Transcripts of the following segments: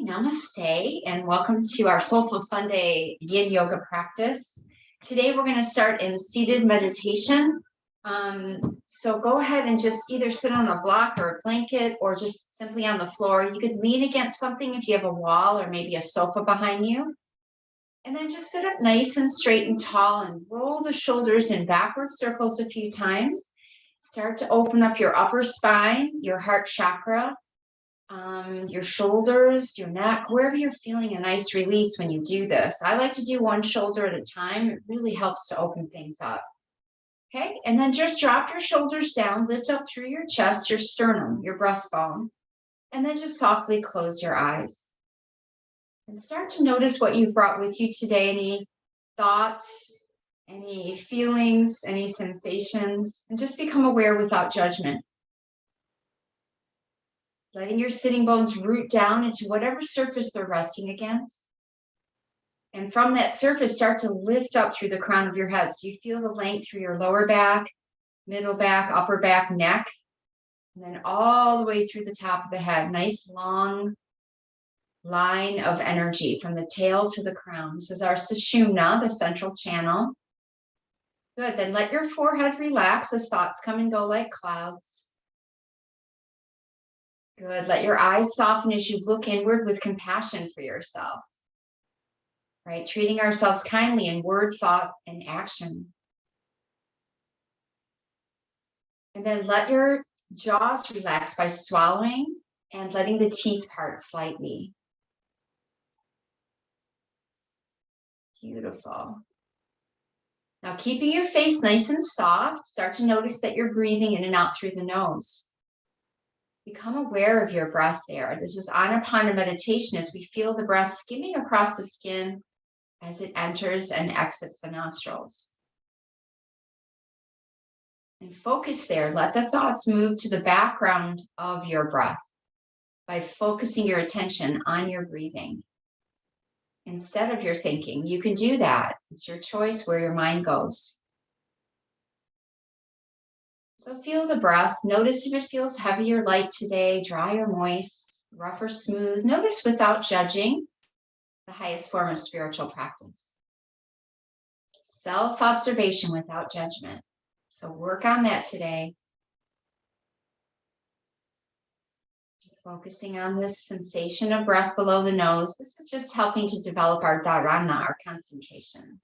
Namaste, and welcome to our Soulful Sunday Yin Yoga practice. Today we're going to start in seated meditation. So go ahead and just either sit on a block or a blanket or just simply on the floor. You could lean against something if you have a wall or maybe a sofa behind you. And then just sit up nice and straight and tall and roll the shoulders in backward circles a few times. Start to open up your upper spine, your heart chakra, your shoulders, your neck, wherever you're feeling a nice release when you do this. I like to do one shoulder at a time. It really helps to open things up. Okay, and then just drop your shoulders down, lift up through your chest, your sternum, your breastbone, and then just softly close your eyes. And start to notice what you've brought with you today, any thoughts, any feelings, any sensations, and just become aware without judgment. Letting your sitting bones root down into whatever surface they're resting against. And from that surface, start to lift up through the crown of your head. So you feel the length through your lower back, middle back, upper back, neck, and then all the way through the top of the head. Nice long line of energy from the tail to the crown. This is our Sushumna, the central channel. Good, then let your forehead relax as thoughts come and go like clouds. Good. Let your eyes soften as you look inward with compassion for yourself. Right? Treating ourselves kindly in word, thought, and action. And then let your jaws relax by swallowing and letting the teeth part slightly. Beautiful. Now, keeping your face nice and soft, start to notice that you're breathing in and out through the nose. Become aware of your breath there. This is Anapana meditation as we feel the breath skimming across the skin as it enters and exits the nostrils. And focus there. Let the thoughts move to the background of your breath by focusing your attention on your breathing instead of your thinking. You can do that. It's your choice where your mind goes. So feel the breath. Notice if it feels heavy or light today, dry or moist, rough or smooth. Notice without judging, the highest form of spiritual practice. Self-observation without judgment. So work on that today. Focusing on this sensation of breath below the nose. This is just helping to develop our dharana, our concentration.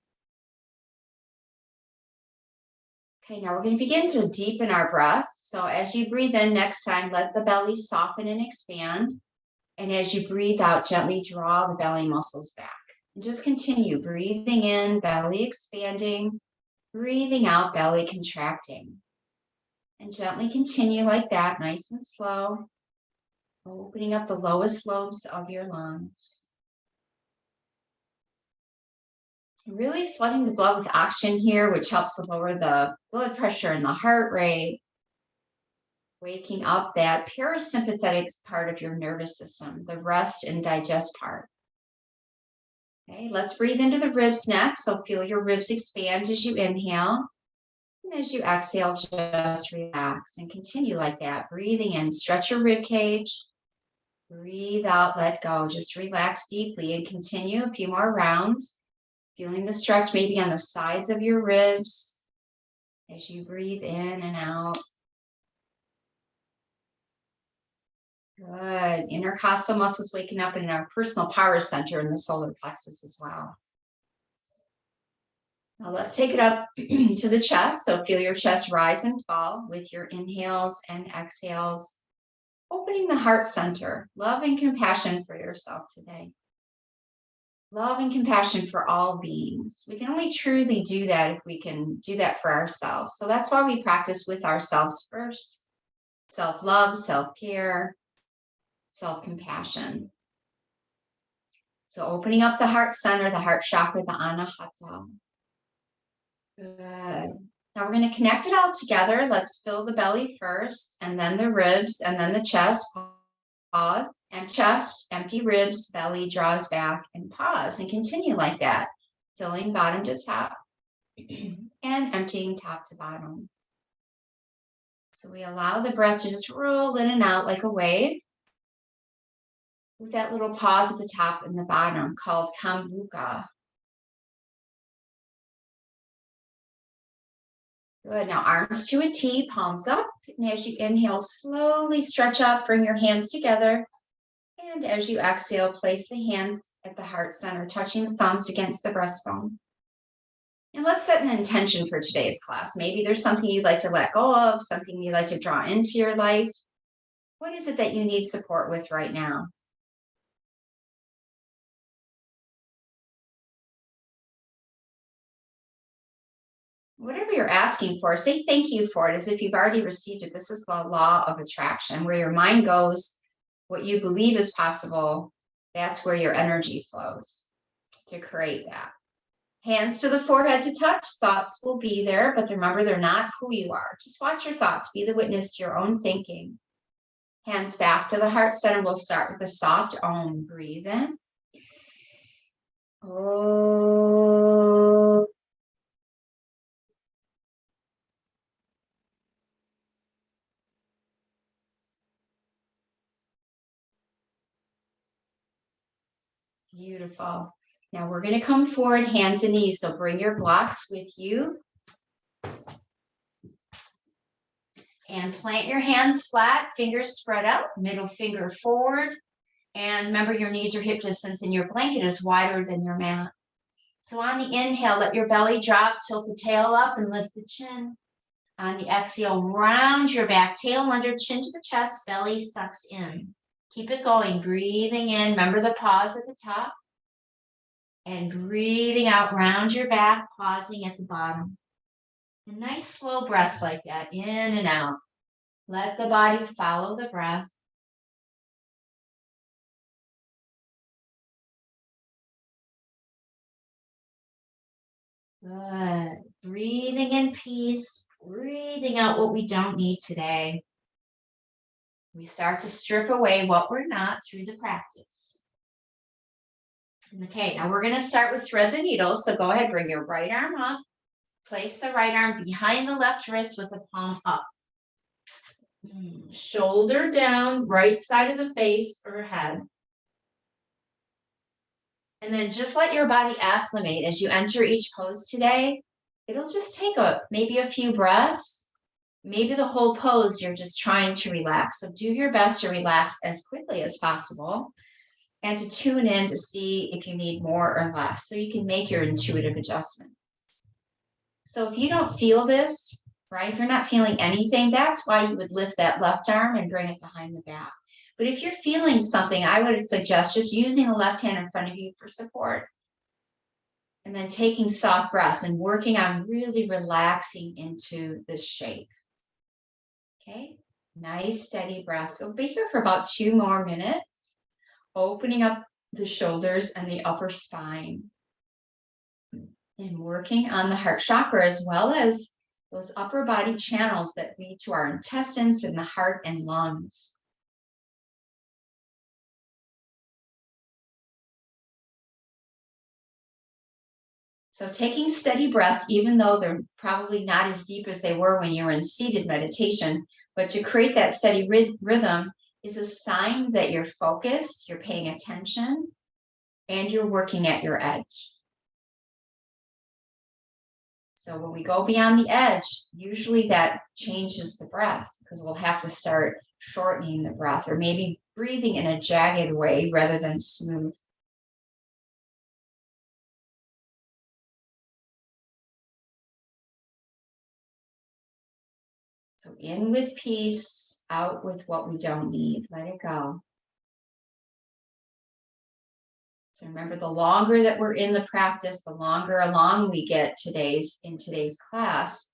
Okay, now we're going to begin to deepen our breath. So as you breathe in next time, let the belly soften and expand. And as you breathe out, gently draw the belly muscles back. And just continue breathing in, belly expanding, breathing out, belly contracting. And gently continue like that, nice and slow, opening up the lowest lobes of your lungs. Really flooding the blood with oxygen here, which helps to lower the blood pressure and the heart rate. Waking up that parasympathetic part of your nervous system, the rest and digest part. Okay, let's breathe into the ribs next. So feel your ribs expand as you inhale. And as you exhale, just relax and continue like that. Breathing in, stretch your rib cage. Breathe out, let go. Just relax deeply and continue a few more rounds. Feeling the stretch maybe on the sides of your ribs as you breathe in and out. Good. Intercostal muscles waking up in our personal power center in the solar plexus as well. Now let's take it up to the chest. So feel your chest rise and fall with your inhales and exhales. Opening the heart center. Love and compassion for yourself today. Love and compassion for all beings. We can only truly do that if we can do that for ourselves. So that's why we practice with ourselves first. Self-love, self-care, self-compassion. So opening up the heart center, the heart chakra, the anahata. Good. Now we're going to connect it all together. Let's fill the belly first, and then the ribs, and then the chest. Pause, empty chest, empty ribs, belly draws back, and pause, and continue like that, filling bottom to top and emptying top to bottom. So we allow the breath to just roll in and out like a wave. with that little pause at the top and the bottom called kambuka. Good. Now arms to a T, palms up. And as you inhale, slowly stretch up, bring your hands together. And as you exhale, place the hands at the heart center, touching the thumbs against the breastbone. And let's set an intention for today's class. Maybe there's something you'd like to let go of, something you'd like to draw into your life. What is it that you need support with right now? Whatever you're asking for, say thank you for it as if you've already received it. This is the law of attraction. Where your mind goes, what you believe is possible, that's where your energy flows to create that. Hands to the forehead to touch. Thoughts will be there, but remember, they're not who you are. Just watch your thoughts. Be the witness to your own thinking. Hands back to the heart center. We'll start with a soft Om. Breathe in. Oh. Beautiful. Now we're going to come forward, hands and knees. So bring your blocks with you. And plant your hands flat, fingers spread out, middle finger forward. And remember, your knees are hip distance and your blanket is wider than your mat. So on the inhale, let your belly drop, tilt the tail up and lift the chin. On the exhale, round your back, tail under, chin to the chest, belly sucks in. Keep it going, breathing in. Remember the pause at the top. And breathing out, round your back, pausing at the bottom. A nice slow breaths like that, in and out. Let the body follow the breath. Good. Breathing in peace, breathing out what we don't need today. We start to strip away what we're not through the practice. Okay, now we're going to start with thread the needle. So go ahead, bring your right arm up. Place the right arm behind the left wrist with the palm up. Shoulder down, right side of the face or head. And then just let your body acclimate as you enter each pose today. It'll just take maybe a few breaths. Maybe the whole pose you're just trying to relax. So do your best to relax as quickly as possible and to tune in to see if you need more or less so you can make your intuitive adjustment. So if you don't feel this, right, if you're not feeling anything, that's why you would lift that left arm and bring it behind the back. But if you're feeling something, I would suggest just using the left hand in front of you for support. And then taking soft breaths and working on really relaxing into this shape. Okay, nice steady breaths. So we'll be here for about 2 more minutes, opening up the shoulders and the upper spine. And working on the heart chakra as well as those upper body channels that lead to our intestines and the heart and lungs. So taking steady breaths, even though they're probably not as deep as they were when you were in seated meditation, but to create that steady rhythm is a sign that you're focused, you're paying attention, and you're working at your edge. So when we go beyond the edge, usually that changes the breath because we'll have to start shortening the breath or maybe breathing in a jagged way rather than smooth. So in with peace, out with what we don't need. Let it go. So remember, the longer that we're in the practice, the longer along we get in today's class,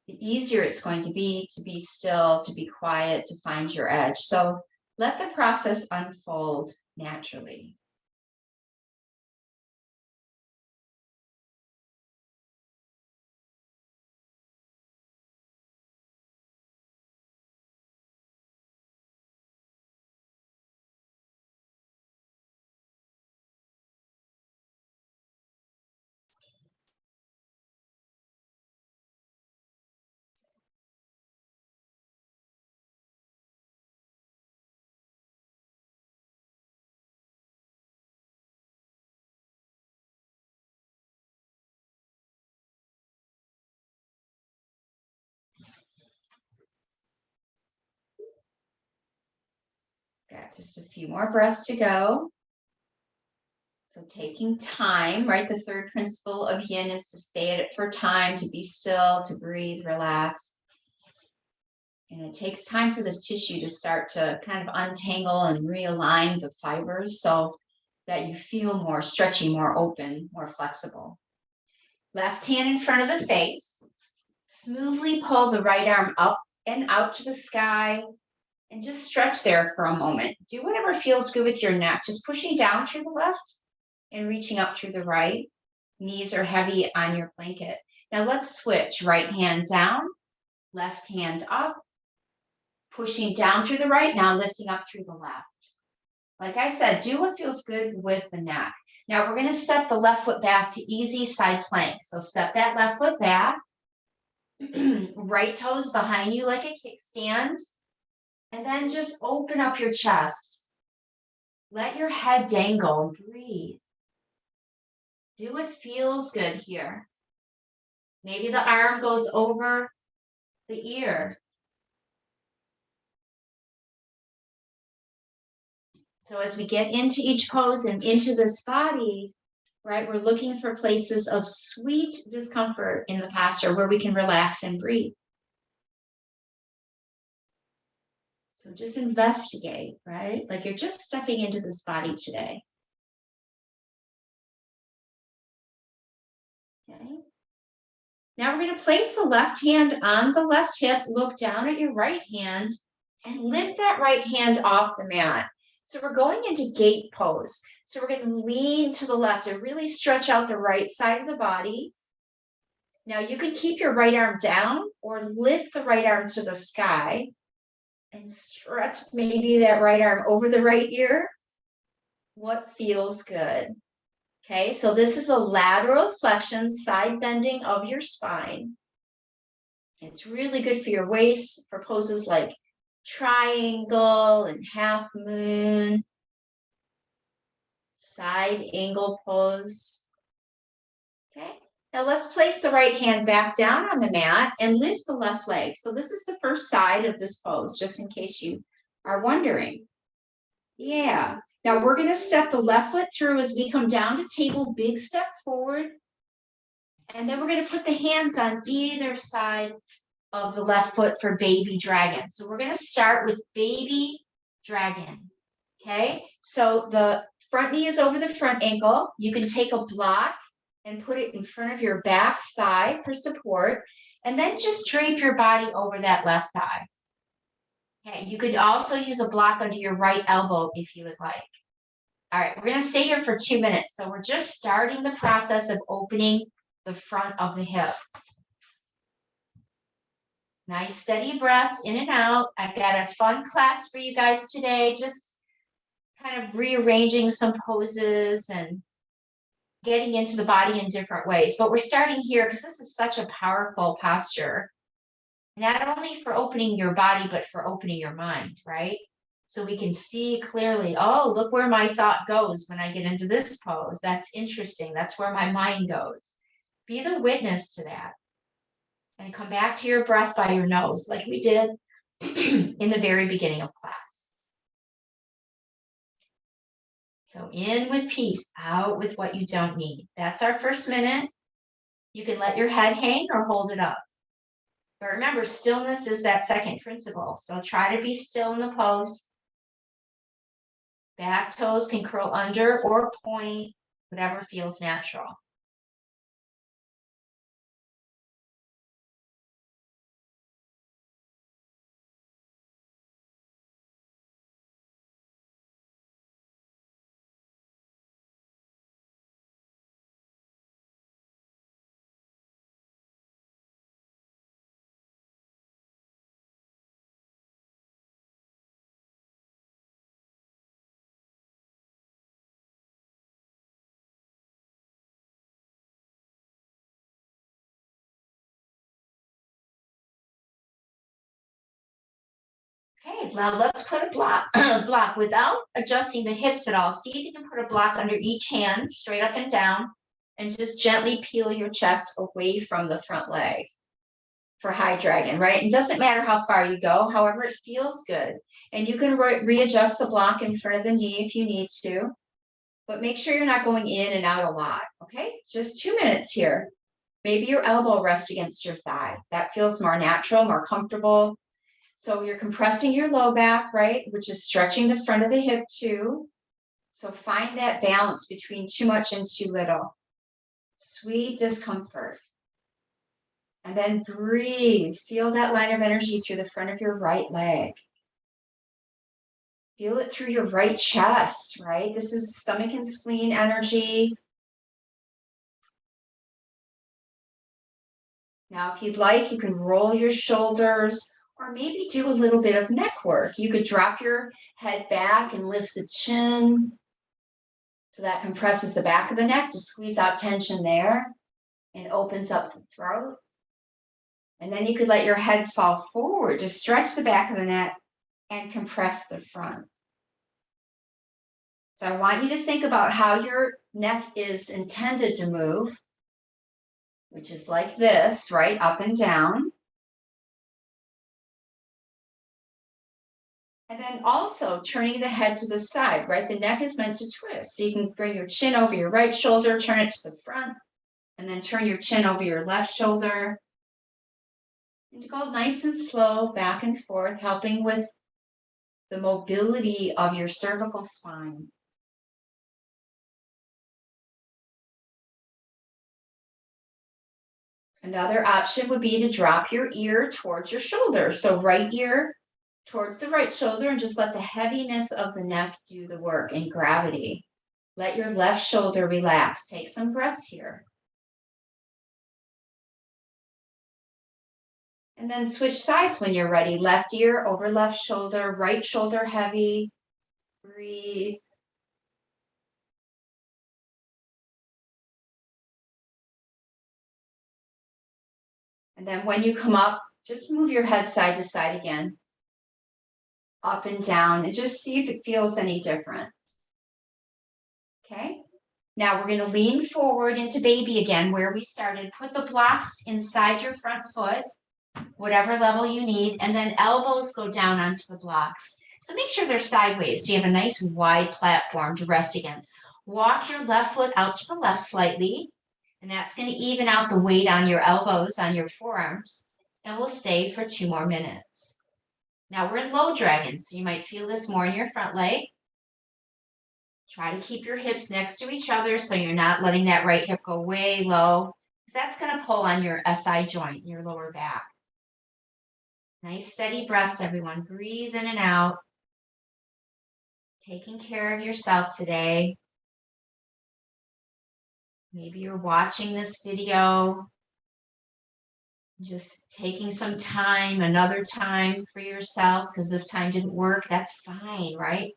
the easier it's going to be still, to be quiet, to find your edge. So let the process unfold naturally. right, just a few more breaths to go. So taking time, right? The third principle of yin is to stay at it for time, to be still, to breathe, relax. And it takes time for this tissue to start to kind of untangle and realign the fibers so that you feel more stretchy, more open, more flexible. Left hand in front of the face. Smoothly pull the right arm up and out to the sky and just stretch there for a moment. Do whatever feels good with your neck, just pushing down through the left and reaching up through the right. Knees are heavy on your blanket. Now let's switch. Right hand down, left hand up, pushing down through the right, now lifting up through the left. Like I said, do what feels good with the neck. Now we're going to step the left foot back to easy side plank. So step that left foot back, right toes behind you like a kickstand, and then just open up your chest. Let your head dangle, breathe. Do what feels good here. Maybe the arm goes over the ear. So as we get into each pose and into this body, right, we're looking for places of sweet discomfort in the posture where we can relax and breathe. So just investigate, right? Like you're just stepping into this body today. Okay. Now we're going to place the left hand on the left hip, look down at your right hand, and lift that right hand off the mat. So we're going into gate pose. So we're going to lean to the left and really stretch out the right side of the body. Now you can keep your right arm down or lift the right arm to the sky and stretch maybe that right arm over the right ear. What feels good? Okay, so this is a lateral flexion, side bending of your spine. It's really good for your waist for poses like triangle and half moon, side angle pose. Okay, now let's place the right hand back down on the mat and lift the left leg. So this is the first side of this pose, just in case you are wondering. Yeah, now we're going to step the left foot through as we come down to table, big step forward. And then we're going to put the hands on either side of the left foot for baby dragon. So we're going to start with baby dragon. Okay, so the front knee is over the front ankle. You can take a block and put it in front of your back thigh for support, and then just drape your body over that left thigh. Okay, you could also use a block under your right elbow if you would like. All right, we're going to stay here for 2 minutes. So we're just starting the process of opening the front of the hip. Nice steady breaths in and out. I've got a fun class for you guys today, just kind of rearranging some poses and getting into the body in different ways. But we're starting here because this is such a powerful posture, not only for opening your body, but for opening your mind, right? So we can see clearly, oh, look where my thought goes when I get into this pose. That's interesting. That's where my mind goes. Be the witness to that. And come back to your breath by your nose, like we did in the very beginning of class. So in with peace, out with what you don't need. That's our first minute. You can let your head hang or hold it up. But remember, stillness is that second principle. So try to be still in the pose. Back toes can curl under or point, whatever feels natural. Okay, now let's put a block without adjusting the hips at all. See if you can put a block under each hand, straight up and down, and just gently peel your chest away from the front leg. for high dragon, right? It doesn't matter how far you go, however, it feels good. And you can readjust the block in front of the knee if you need to, but make sure you're not going in and out a lot, okay? Just 2 minutes here. Maybe your elbow rests against your thigh. That feels more natural, more comfortable. So you're compressing your low back, right? Which is stretching the front of the hip too. So find that balance between too much and too little. Sweet discomfort. And then breathe. Feel that line of energy through the front of your right leg. Feel it through your right chest, right? This is stomach and spleen energy. Now, if you'd like, you can roll your shoulders or maybe do a little bit of neck work. You could drop your head back and lift the chin. So that compresses the back of the neck to squeeze out tension there and opens up the throat. And then you could let your head fall forward to stretch the back of the neck and compress the front. So I want you to think about how your neck is intended to move, which is like this, right? Up and down. And then also turning the head to the side, right? The neck is meant to twist. So you can bring your chin over your right shoulder, turn it to the front, and then turn your chin over your left shoulder. And go nice and slow back and forth, helping with the mobility of your cervical spine. Another option would be to drop your ear towards your shoulder. So right ear towards the right shoulder and just let the heaviness of the neck do the work in gravity. Let your left shoulder relax. Take some breaths here. And then switch sides when you're ready. Left ear over left shoulder, right shoulder heavy. Breathe. And then when you come up, just move your head side to side again. Up and down, and just see if it feels any different. Okay, now we're going to lean forward into baby again where we started. Put the blocks inside your front foot, whatever level you need, and then elbows go down onto the blocks. So make sure they're sideways so you have a nice wide platform to rest against. Walk your left foot out to the left slightly, and that's going to even out the weight on your elbows, on your forearms, and we'll stay for 2 more minutes. Now we're in low dragon, so you might feel this more in your front leg. Try to keep your hips next to each other so you're not letting that right hip go way low, because that's going to pull on your SI joint, your lower back. Nice steady breaths, everyone. Breathe in and out. Taking care of yourself today. Maybe you're watching this video, just taking some time, another time for yourself, because this time didn't work. That's fine, right?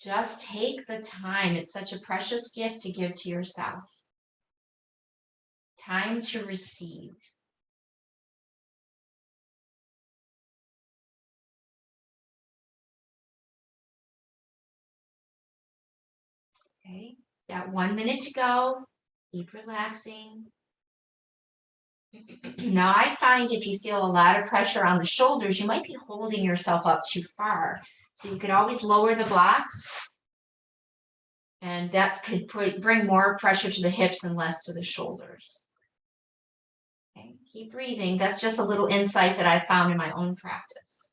Just take the time. It's such a precious gift to give to yourself. Time to receive. Okay, got 1 minute to go. Keep relaxing. Now, I find if you feel a lot of pressure on the shoulders, you might be holding yourself up too far. So you could always lower the blocks, and that could bring more pressure to the hips and less to the shoulders. Okay, keep breathing. That's just a little insight that I found in my own practice.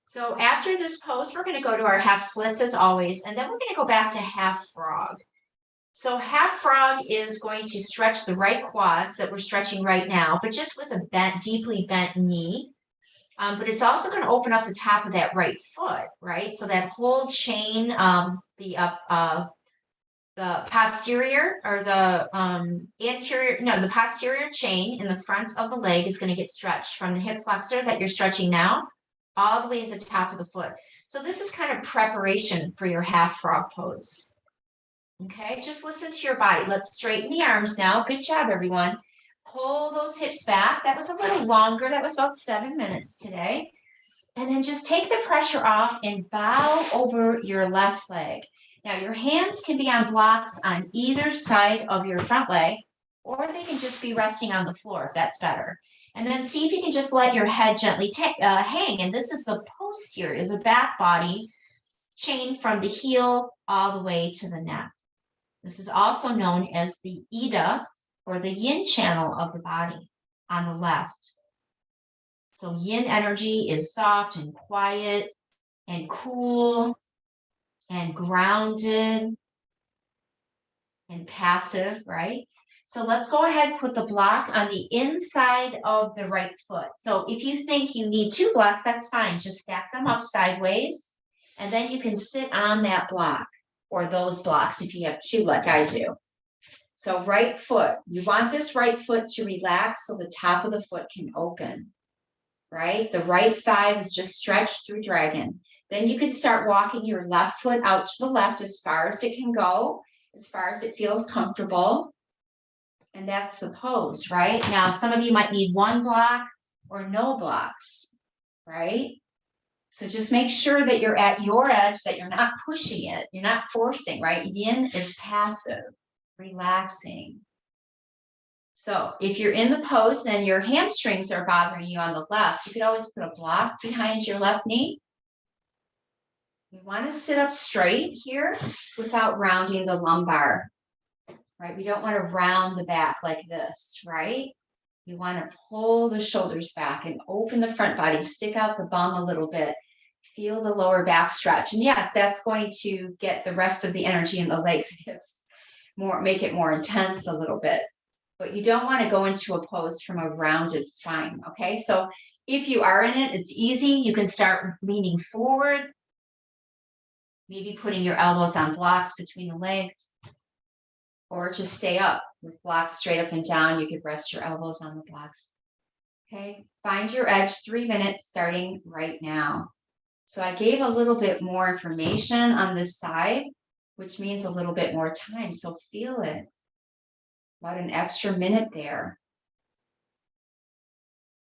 So after this pose, we're going to go to our half splits as always, and then we're going to go back to half frog. So half frog is going to stretch the right quads that we're stretching right now, but just with a bent, deeply bent knee. But it's also going to open up the top of that right foot, right? So that whole chain, the posterior or the the posterior chain in the front of the leg is going to get stretched from the hip flexor that you're stretching now all the way to the top of the foot. So this is kind of preparation for your half frog pose. Okay, just listen to your body. Let's straighten the arms now. Good job, everyone. Pull those hips back. That was a little longer. That was about 7 minutes today. And then just take the pressure off and bow over your left leg. Now your hands can be on blocks on either side of your front leg, or they can just be resting on the floor if that's better. And then see if you can just let your head gently hang. And this is the posterior, is the back body chain from the heel all the way to the neck. This is also known as the Ida, or the yin channel of the body on the left. So yin energy is soft and quiet and cool and grounded and passive, right? So let's go ahead and put the block on the inside of the right foot. So if you think you need 2 blocks, that's fine. Just stack them up sideways, and then you can sit on that block or those blocks if you have 2 like I do. So right foot, you want this right foot to relax so the top of the foot can open, right? The right thigh was just stretched through dragon. Then you can start walking your left foot out to the left as far as it can go, as far as it feels comfortable. And that's the pose, right? Now, some of you might need 1 block or no blocks, right? So just make sure that you're at your edge, that you're not pushing it, you're not forcing, right? Yin is passive, relaxing. So if you're in the pose and your hamstrings are bothering you on the left, you could always put a block behind your left knee. You want to sit up straight here without rounding the lumbar, right? We don't want to round the back like this, right? You want to pull the shoulders back and open the front body, stick out the bum a little bit, feel the lower back stretch. And yes, that's going to get the rest of the energy in the legs and hips, make it more intense a little bit. But you don't want to go into a pose from a rounded spine, okay? So if you are in it, it's easy. You can start leaning forward, maybe putting your elbows on blocks between the legs, or just stay up with blocks straight up and down. You could rest your elbows on the blocks. Okay, find your edge, 3 minutes starting right now. So I gave a little bit more information on this side, which means a little bit more time. So feel it. About an extra minute there.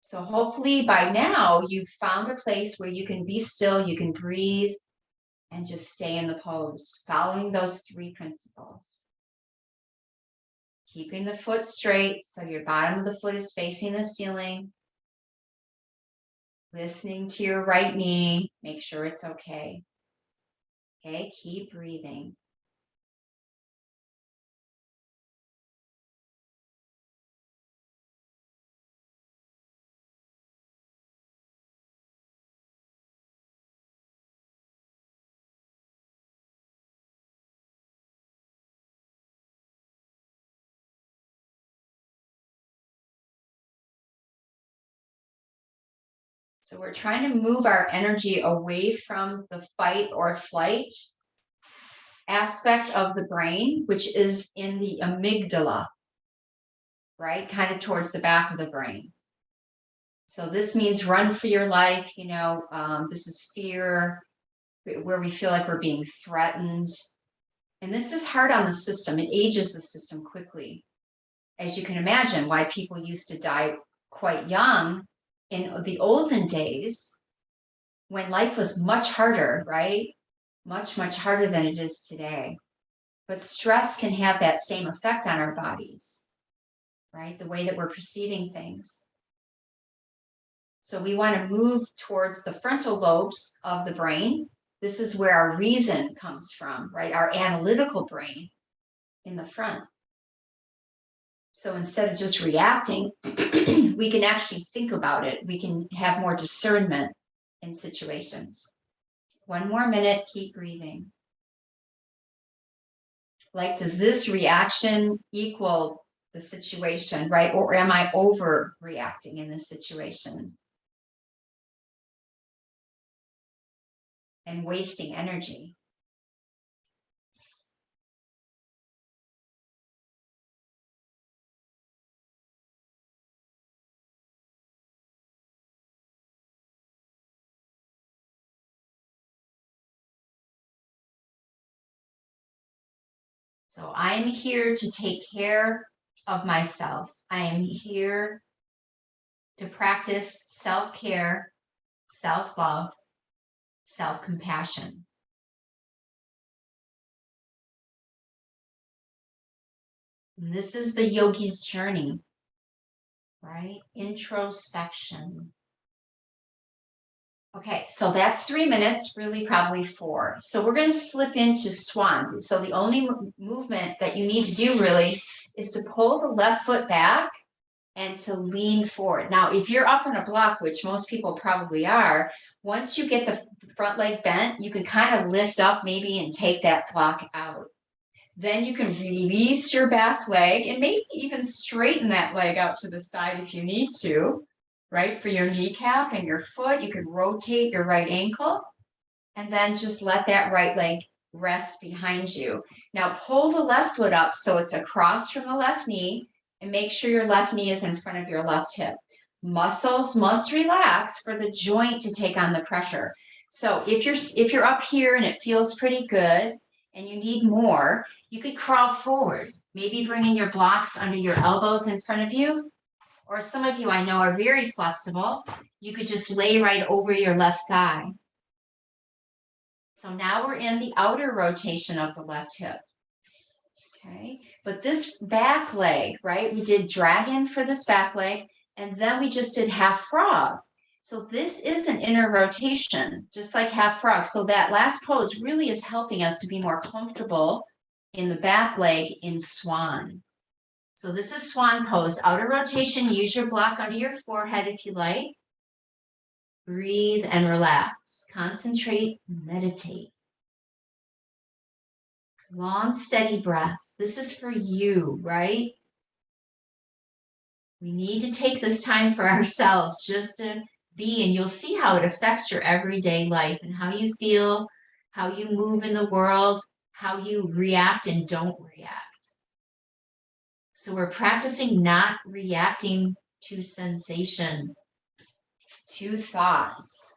So hopefully by now you've found a place where you can be still, you can breathe, and just stay in the pose, following those 3 principles. Keeping the foot straight so your bottom of the foot is facing the ceiling. Listening to your right knee, make sure it's okay. Okay, keep breathing. So we're trying to move our energy away from the fight or flight aspect of the brain, which is in the amygdala, right? Kind of towards the back of the brain. So this means run for your life, this is fear, where we feel like we're being threatened. And this is hard on the system. It ages the system quickly. As you can imagine, why people used to die quite young in the olden days when life was much harder, right? Much, much harder than it is today. But stress can have that same effect on our bodies, right? The way that we're perceiving things. So we want to move towards the frontal lobes of the brain. This is where our reason comes from, right? Our analytical brain in the front. So instead of just reacting, we can actually think about it. We can have more discernment in situations. 1 more minute, keep breathing. Like, does this reaction equal the situation, right? Or am I overreacting in this situation and wasting energy? So I am here to take care of myself. I am here to practice self-care, self-love, self-compassion. And this is the yogi's journey, right? Introspection. Okay, so that's 3 minutes, really probably 4. So we're going to slip into swan. So the only movement that you need to do really is to pull the left foot back and to lean forward. Now, if you're up on a block, which most people probably are, once you get the front leg bent, you can kind of lift up maybe and take that block out. Then you can release your back leg and maybe even straighten that leg out to the side if you need to, right? For your kneecap and your foot, you can rotate your right ankle and then just let that right leg rest behind you. Now pull the left foot up so it's across from the left knee and make sure your left knee is in front of your left hip. Muscles must relax for the joint to take on the pressure. So if you're up here and it feels pretty good and you need more, you could crawl forward, maybe bringing your blocks under your elbows in front of you. Or some of you I know are very flexible. You could just lay right over your left thigh. So now we're in the outer rotation of the left hip. Okay, but this back leg, right? We did dragon for this back leg, and then we just did half frog. So this is an inner rotation, just like half frog. So that last pose really is helping us to be more comfortable in the back leg in swan. So this is swan pose, outer rotation. Use your block under your forehead if you like. Breathe and relax. Concentrate, meditate. Long, steady breaths. This is for you, right? We need to take this time for ourselves just to be, and you'll see how it affects your everyday life and how you feel, how you move in the world, how you react and don't react. So we're practicing not reacting to sensation, to thoughts.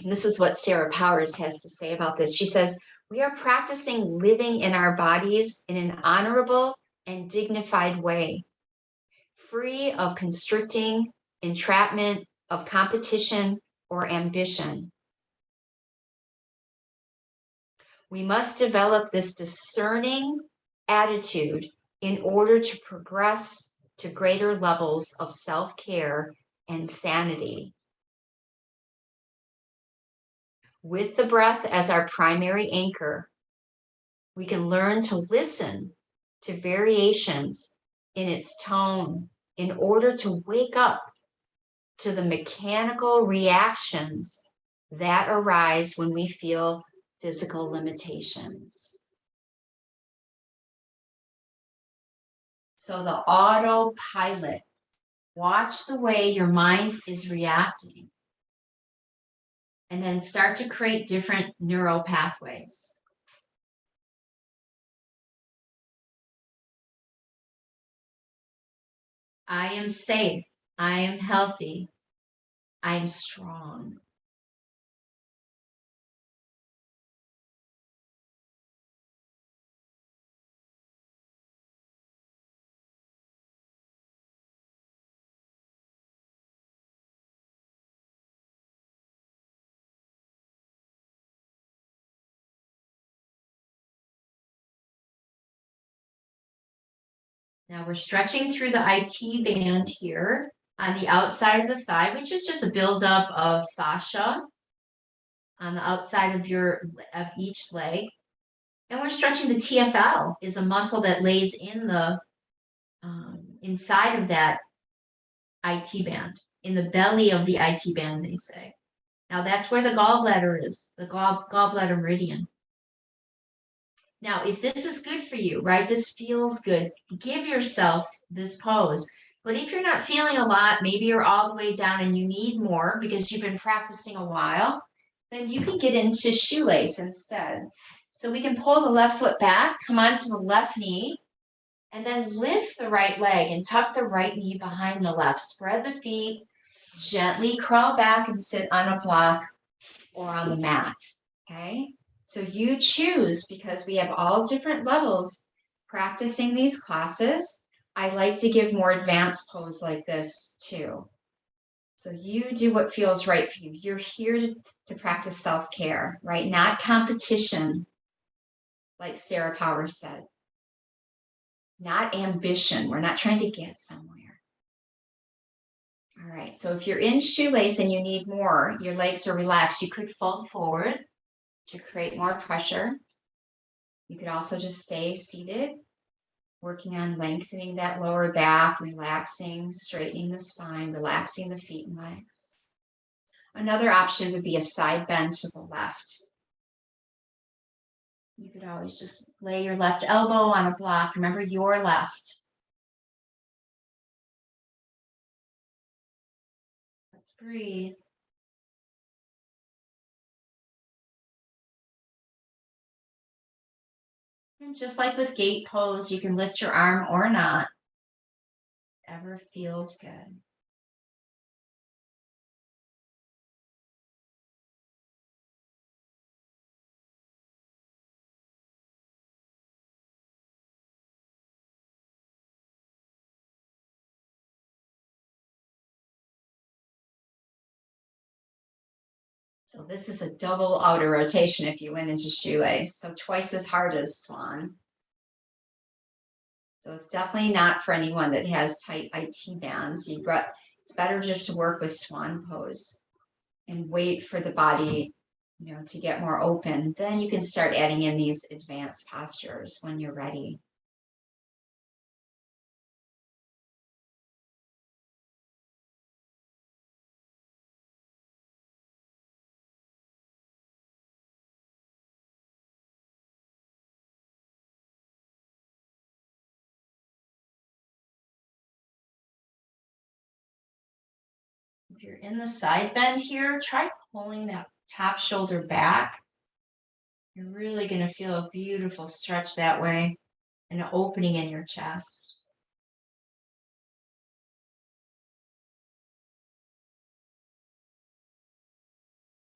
This is what Sarah Powers has to say about this. She says, we are practicing living in our bodies in an honorable and dignified way, free of constricting entrapment of competition or ambition. We must develop this discerning attitude in order to progress to greater levels of self-care and sanity. With the breath as our primary anchor, we can learn to listen to variations in its tone in order to wake up to the mechanical reactions that arise when we feel physical limitations. So the autopilot, watch the way your mind is reacting, and then start to create different neural pathways. I am safe. I am healthy. I am strong. Now we're stretching through the IT band here on the outside of the thigh, which is just a buildup of fascia on the outside of each leg. And we're stretching the TFL, is a muscle that lays in the inside of that IT band, in the belly of the IT band, they say. Now that's where the gallbladder is, the gallbladder meridian. Now, if this is good for you, right, this feels good, give yourself this pose. But if you're not feeling a lot, maybe you're all the way down and you need more because you've been practicing a while, then you can get into shoelace instead. So we can pull the left foot back, come onto the left knee, and then lift the right leg and tuck the right knee behind the left. Spread the feet, gently crawl back and sit on a block or on the mat. Okay, so you choose, because we have all different levels practicing these classes. I like to give more advanced pose like this too. So you do what feels right for you. You're here to practice self-care, right? Not competition, like Sarah Powers said. Not ambition. We're not trying to get somewhere. All right, so if you're in shoelace and you need more, your legs are relaxed, you could fall forward to create more pressure. You could also just stay seated, working on lengthening that lower back, relaxing, straightening the spine, relaxing the feet and legs. Another option would be a side bend to the left. You could always just lay your left elbow on a block. Remember, your left. Let's breathe. And just like with gate pose, you can lift your arm or not. Whatever feels good. So this is a double outer rotation if you went into shoelace, so twice as hard as swan. So it's definitely not for anyone that has tight IT bands. It's better just to work with swan pose and wait for the body, to get more open. Then you can start adding in these advanced postures when you're ready. If you're in the side bend here, try pulling that top shoulder back. You're really going to feel a beautiful stretch that way and an opening in your chest.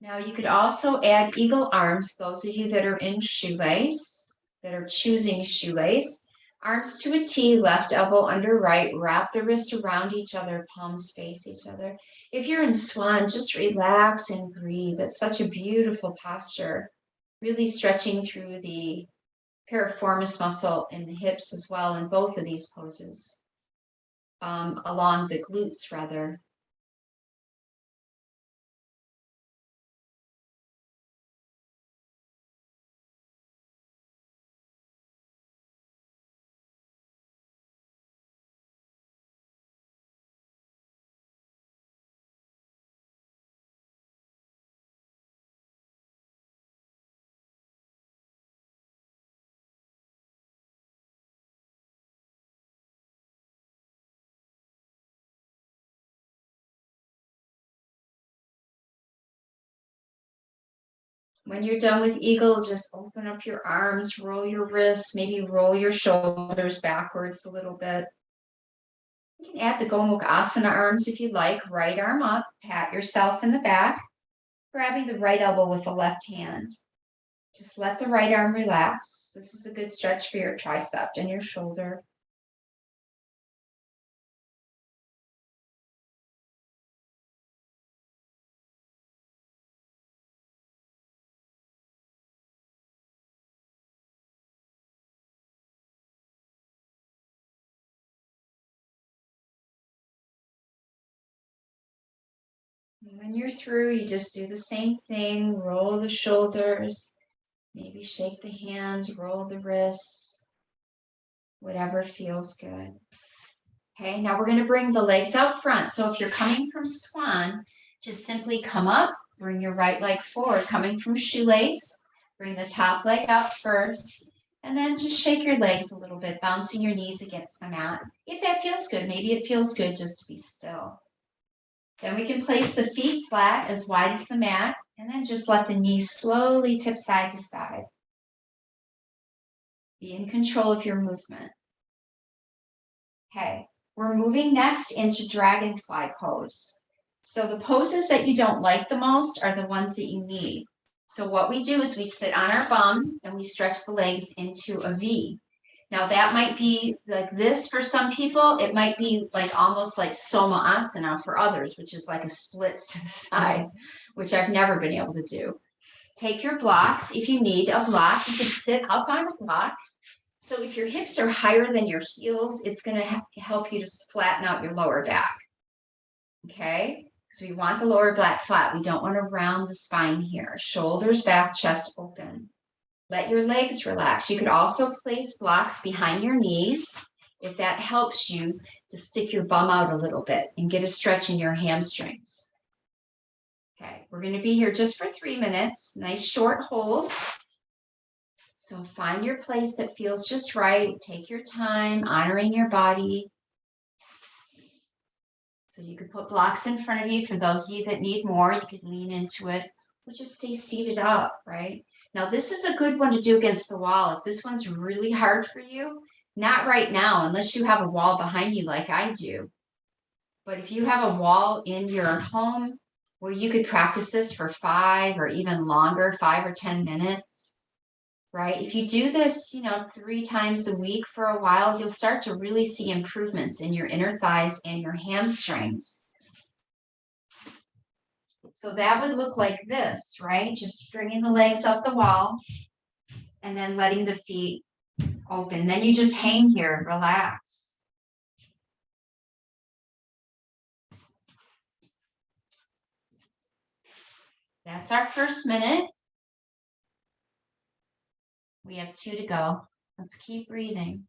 Now you could also add eagle arms, those of you that are in shoelace, that are choosing shoelace. Arms to a T, left elbow under right, wrap the wrists around each other, palms face each other. If you're in swan, just relax and breathe. It's such a beautiful posture, really stretching through the piriformis muscle in the hips as well in both of these poses, along the glutes rather. When you're done with eagle, just open up your arms, roll your wrists, maybe roll your shoulders backwards a little bit. You can add the Gomukhasana arms if you like. Right arm up, pat yourself in the back, grabbing the right elbow with the left hand. Just let the right arm relax. This is a good stretch for your tricep and your shoulder. When you're through, you just do the same thing. Roll the shoulders, maybe shake the hands, roll the wrists, whatever feels good. Okay, now we're going to bring the legs out front. So if you're coming from swan, just simply come up, bring your right leg forward. Coming from shoelace, bring the top leg out first, and then just shake your legs a little bit, bouncing your knees against the mat. If that feels good, maybe it feels good just to be still. Then we can place the feet flat as wide as the mat, and then just let the knees slowly tip side to side. Be in control of your movement. Okay, we're moving next into dragonfly pose. So the poses that you don't like the most are the ones that you need. So what we do is we sit on our bum and we stretch the legs into a V. Now that might be like this for some people. It might be like almost like Soma Asana for others, which is like a splits to the side, which I've never been able to do. Take your blocks. If you need a block, you can sit up on a block. So if your hips are higher than your heels, it's going to help you to flatten out your lower back. Okay, because we want the lower back flat. We don't want to round the spine here. Shoulders back, chest open. Let your legs relax. You could also place blocks behind your knees if that helps you to stick your bum out a little bit and get a stretch in your hamstrings. Okay, we're going to be here just for 3 minutes. Nice short hold. So find your place that feels just right. Take your time, honoring your body. So you could put blocks in front of you. For those of you that need more, you could lean into it, or just stay seated up, right? Now, this is a good one to do against the wall. If this one's really hard for you, not right now, unless you have a wall behind you like I do. But if you have a wall in your home where you could practice this for 5 or even longer, 5 or 10 minutes, right? If you do this, 3 times a week for a while, you'll start to really see improvements in your inner thighs and your hamstrings. So that would look like this, right? Just bringing the legs up the wall and then letting the feet open. Then you just hang here, relax. That's our first minute. We have 2 to go. Let's keep breathing.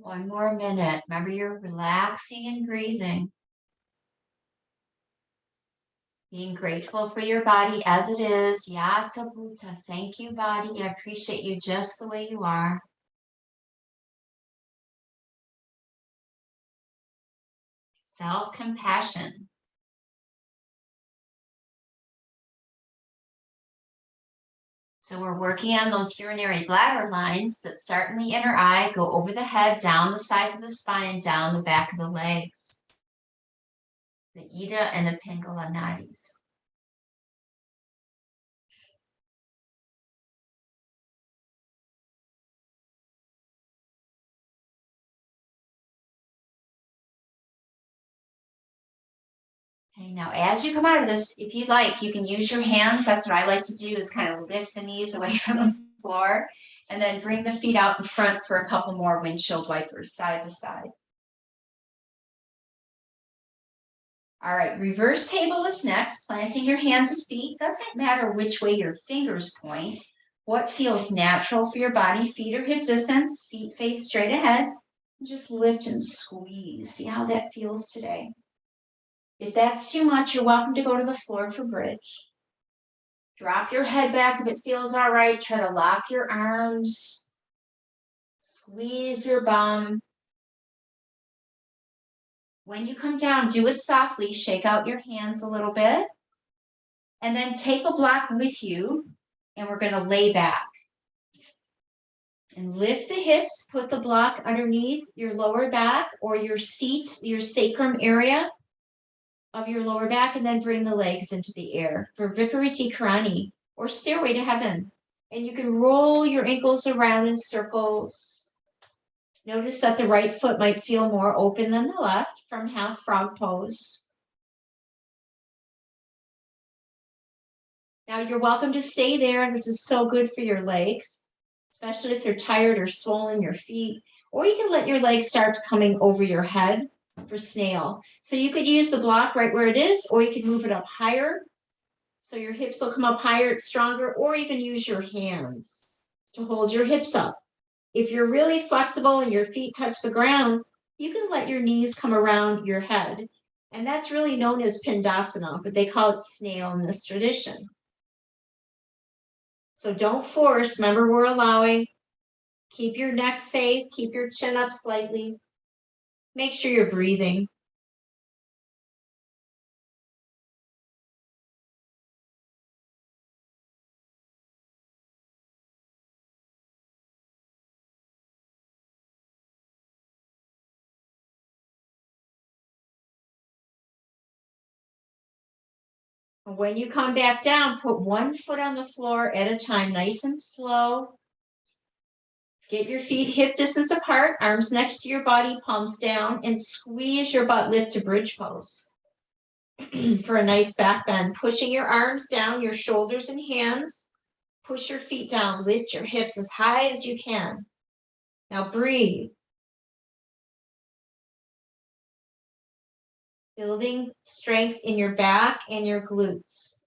One more minute. Remember, you're relaxing and breathing. Being grateful for your body as it is. Yata Bhuta. Thank you, body. I appreciate you just the way you are. Self-compassion. So we're working on those urinary bladder lines that start in the inner eye, go over the head, down the sides of the spine, and down the back of the legs. The Ida and the Pingala nadis. Okay, now as you come out of this, if you like, you can use your hands. That's what I like to do, is kind of lift the knees away from the floor and then bring the feet out in front for a couple more windshield wipers, side to side. All right, reverse table is next. Planting your hands and feet. Doesn't matter which way your fingers point. What feels natural for your body. Feet are hip distance, feet face straight ahead. Just lift and squeeze. See how that feels today. If that's too much, you're welcome to go to the floor for bridge. Drop your head back if it feels all right. Try to lock your arms. Squeeze your bum. When you come down, do it softly. Shake out your hands a little bit. And then take a block with you, and we're going to lay back. And lift the hips. Put the block underneath your lower back or your seat, your sacrum area of your lower back, and then bring the legs into the air for Vipariti Karani, or Stairway to Heaven. And you can roll your ankles around in circles. Notice that the right foot might feel more open than the left from half frog pose. Now you're welcome to stay there. This is so good for your legs, especially if they're tired or swollen, your feet. Or you can let your legs start coming over your head for snail. So you could use the block right where it is, or you could move it up higher. So your hips will come up higher, it's stronger, or even use your hands to hold your hips up. If you're really flexible and your feet touch the ground, you can let your knees come around your head. And that's really known as Pindasana, but they call it snail in this tradition. So don't force. Remember, we're allowing. Keep your neck safe. Keep your chin up slightly. Make sure you're breathing. When you come back down, put one foot on the floor at a time, nice and slow. Get your feet hip distance apart, arms next to your body, palms down, and squeeze your butt lift to bridge pose. For a nice back bend, pushing your arms down, your shoulders and hands. Push your feet down, lift your hips as high as you can. Now breathe. Building strength in your back and your glutes.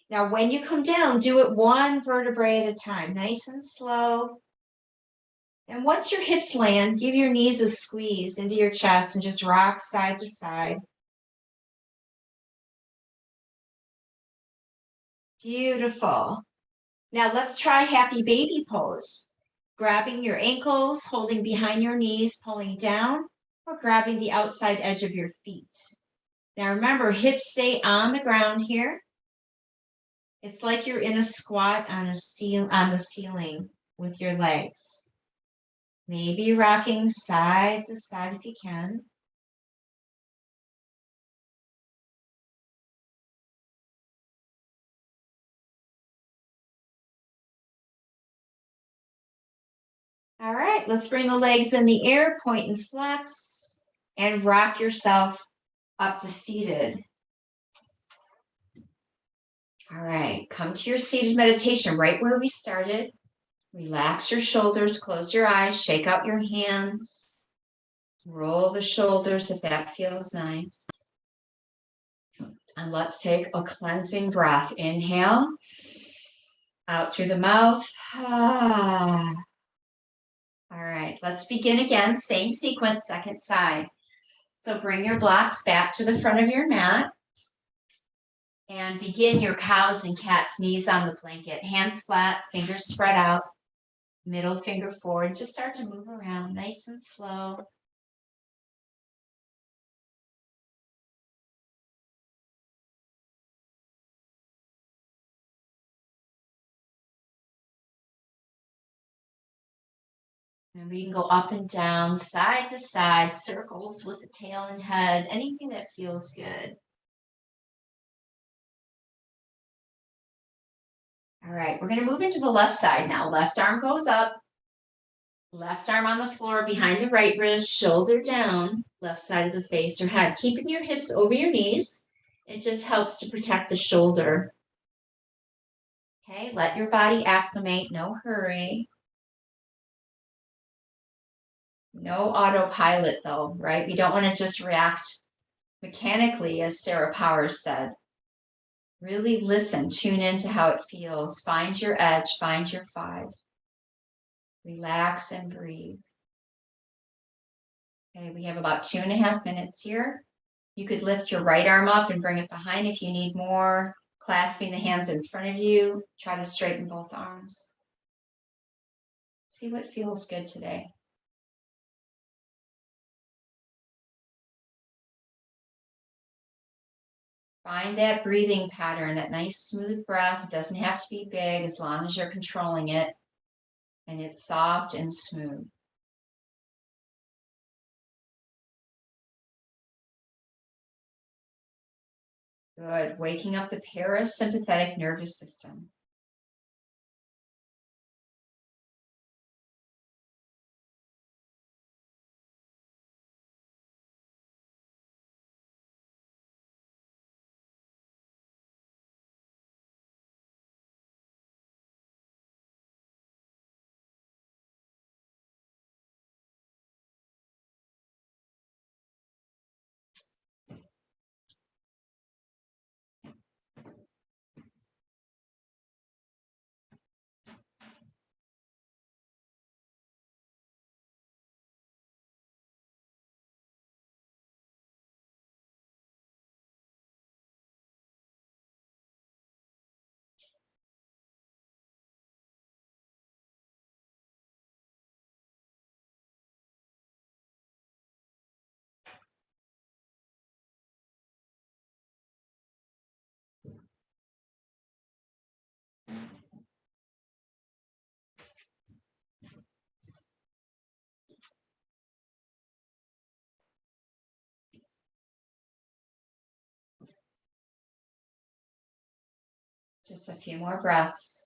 Now, when you come down, do it one vertebrae at a time, nice and slow. And once your hips land, give your knees a squeeze into your chest and just rock side to side. Beautiful. Now let's try happy baby pose. Grabbing your ankles, holding behind your knees, pulling down, or grabbing the outside edge of your feet. Now remember, hips stay on the ground here. It's like you're in a squat on the ceiling with your legs. Maybe rocking side to side if you can. All right, let's bring the legs in the air, point and flex, and rock yourself up to seated. All right, come to your seated meditation right where we started. Relax your shoulders, close your eyes, shake out your hands, roll the shoulders if that feels nice. And let's take a cleansing breath. Inhale, out through the mouth. All right, let's begin again. Same sequence, second side. So bring your blocks back to the front of your mat. And begin your cows and cats, knees on the blanket, hands flat, fingers spread out, middle finger forward. Just start to move around nice and slow. Remember, you can go up and down, side to side, circles with the tail and head, anything that feels good. All right, we're going to move into the left side now. Left arm goes up, left arm on the floor behind the right wrist, shoulder down, left side of the face or head. Keeping your hips over your knees. It just helps to protect the shoulder. Okay, let your body acclimate, no hurry. No autopilot though, right? We don't want to just react mechanically, as Sarah Powers said. Really listen, tune into how it feels. Find your edge, find your 5. Relax and breathe. Okay, we have about 2.5 minutes here. You could lift your right arm up and bring it behind if you need more. Clasping the hands in front of you. Try to straighten both arms. See what feels good today. Find that breathing pattern, that nice smooth breath. It doesn't have to be big as long as you're controlling it. And it's soft and smooth. Good. Waking up the parasympathetic nervous system. Just a few more breaths.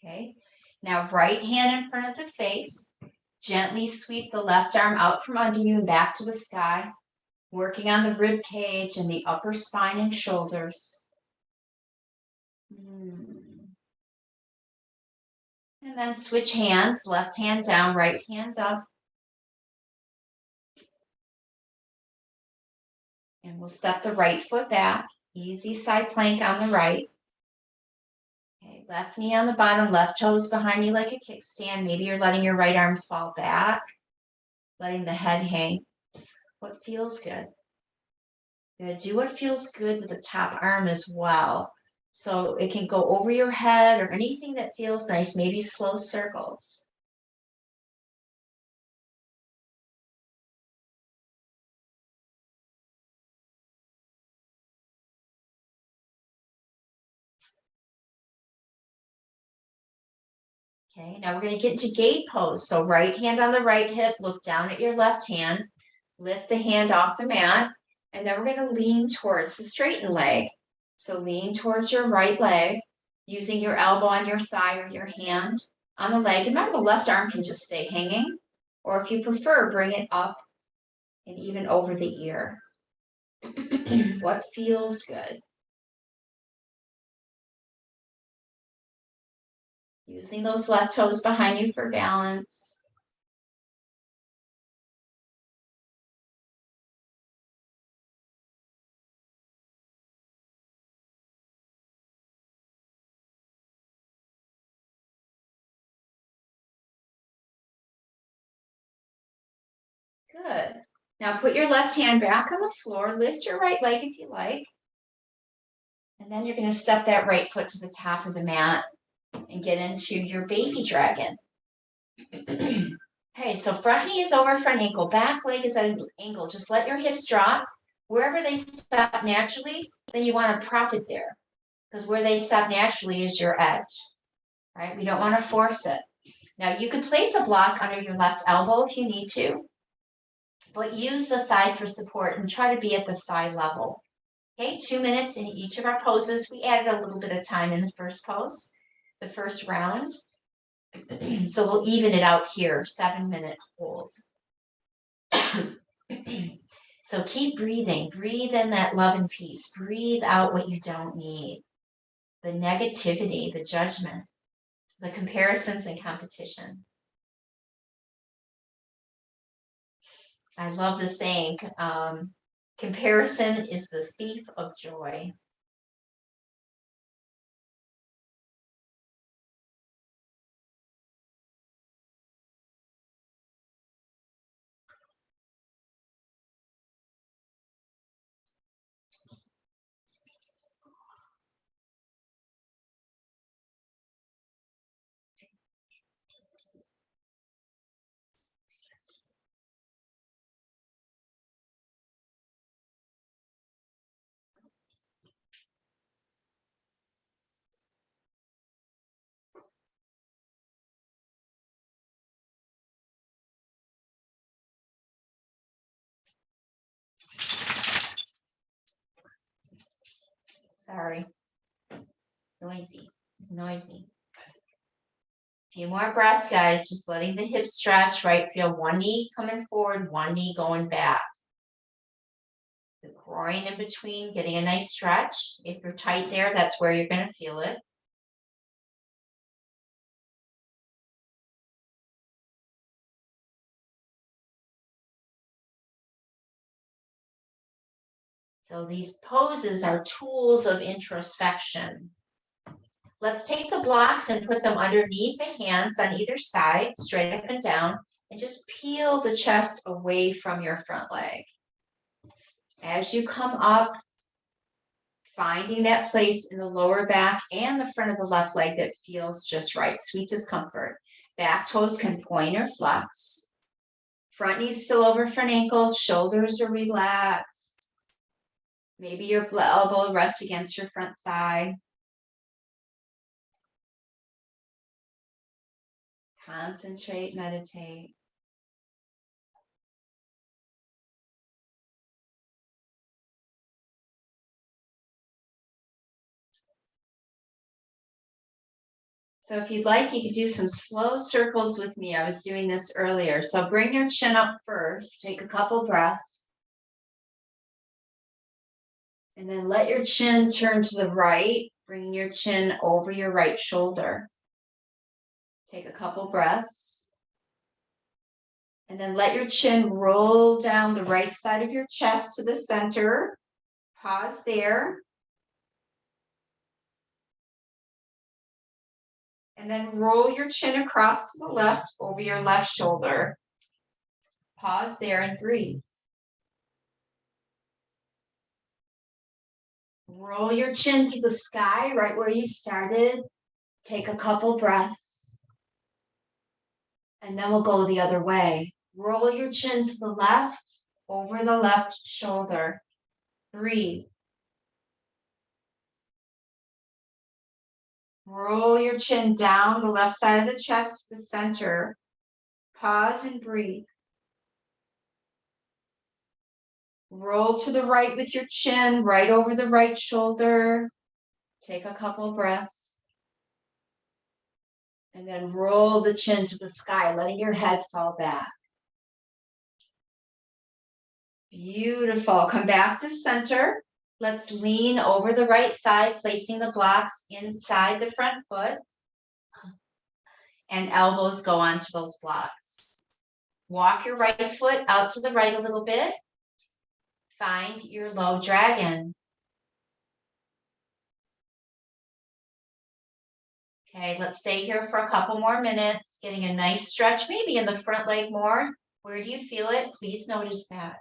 Okay, now right hand in front of the face. Gently sweep the left arm out from under you and back to the sky, working on the rib cage and the upper spine and shoulders. And then switch hands, left hand down, right hand up. And we'll step the right foot back, easy side plank on the right. Okay, left knee on the bottom, left toes behind you like a kickstand. Maybe you're letting your right arm fall back, letting the head hang. What feels good? Do what feels good with the top arm as well. So it can go over your head or anything that feels nice, maybe slow circles. Okay, now we're going to get into gate pose. So right hand on the right hip, look down at your left hand, lift the hand off the mat, and then we're going to lean towards the straightened leg. So lean towards your right leg, using your elbow on your thigh or your hand on the leg. Remember, the left arm can just stay hanging, or if you prefer, bring it up and even over the ear. What feels good? Using those left toes behind you for balance. Good. Now put your left hand back on the floor, lift your right leg if you like. And then you're going to step that right foot to the top of the mat and get into your baby dragon. Okay, so front knee is over front ankle, back leg is at an angle. Just let your hips drop. Wherever they stop naturally, then you want to prop it there, because where they stop naturally is your edge, right? We don't want to force it. Now you could place a block under your left elbow if you need to, but use the thigh for support and try to be at the thigh level. Okay, 2 minutes in each of our poses. We added a little bit of time in the first pose, the first round. So we'll even it out here, 7-minute hold. So keep breathing. Breathe in that love and peace. Breathe out what you don't need. The negativity, the judgment, the comparisons and competition. I love the saying, comparison is the thief of joy. Sorry. Noisy. It's noisy. Few more breaths, guys. Just letting the hips stretch, right? Feel one knee coming forward, one knee going back. The groin in between, getting a nice stretch. If you're tight there, that's where you're going to feel it. So these poses are tools of introspection. Let's take the blocks and put them underneath the hands on either side, straight up and down, and just peel the chest away from your front leg. As you come up, finding that place in the lower back and the front of the left leg that feels just right, sweet discomfort. Back toes can point or flex. Front knees still over front ankle, shoulders are relaxed. Maybe your elbow rests against your front thigh. Concentrate, meditate. So if you'd like, you could do some slow circles with me. I was doing this earlier. So bring your chin up first. Take a couple breaths. And then let your chin turn to the right. Bring your chin over your right shoulder. Take a couple breaths. And then let your chin roll down the right side of your chest to the center. Pause there. And then roll your chin across to the left over your left shoulder. Pause there and breathe. Roll your chin to the sky right where you started. Take a couple breaths. And then we'll go the other way. Roll your chin to the left over the left shoulder. Breathe. Roll your chin down the left side of the chest to the center. Pause and breathe. Roll to the right with your chin right over the right shoulder. Take a couple breaths. And then roll the chin to the sky, letting your head fall back. Beautiful. Come back to center. Let's lean over the right thigh, placing the blocks inside the front foot. And elbows go onto those blocks. Walk your right foot out to the right a little bit. Find your low dragon. Okay, let's stay here for a couple more minutes, getting a nice stretch, maybe in the front leg more. Where do you feel it? Please notice that.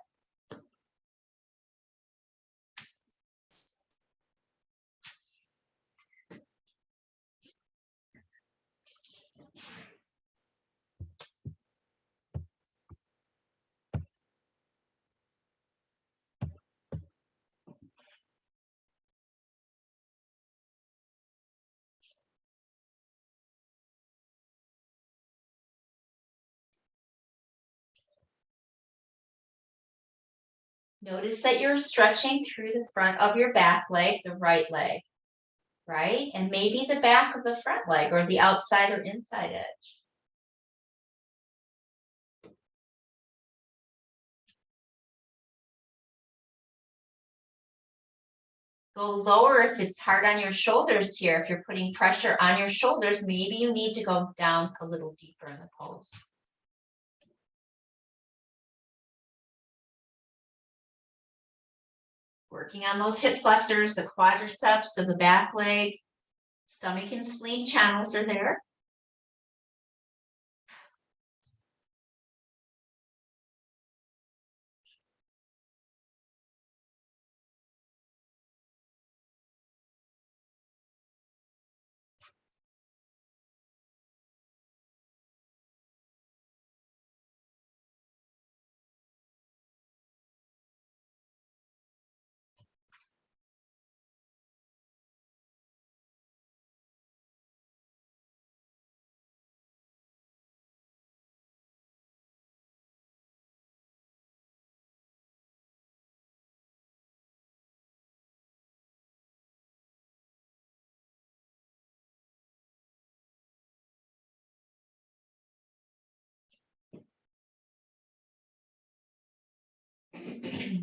Notice that you're stretching through the front of your back leg, the right leg, right? And maybe the back of the front leg or the outside or inside edge. Go lower if it's hard on your shoulders here. If you're putting pressure on your shoulders, maybe you need to go down a little deeper in the pose. Working on those hip flexors, the quadriceps of the back leg, stomach and spleen channels are there.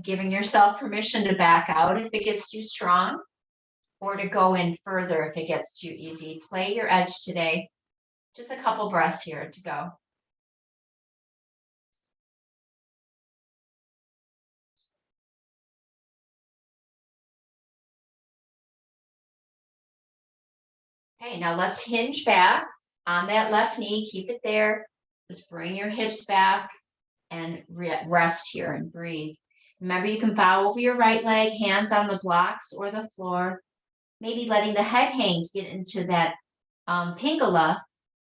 Giving yourself permission to back out if it gets too strong, or to go in further if it gets too easy. Play your edge today. Just a couple breaths here to go. Okay, now let's hinge back on that left knee. Keep it there. Just bring your hips back and rest here and breathe. Remember, you can bow over your right leg, hands on the blocks or the floor. Maybe letting the head hang to get into that pingala.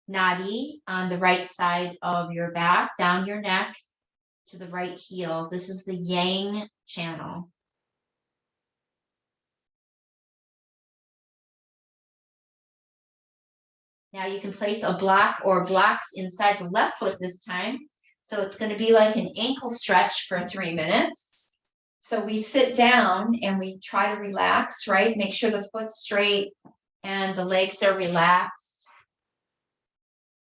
nadi on the right side of your back, down your neck to the right heel. This is the yang channel. Now you can place a block or blocks inside the left foot this time. So it's going to be like an ankle stretch for 3 minutes. So we sit down and we try to relax, right? Make sure the foot's straight and the legs are relaxed.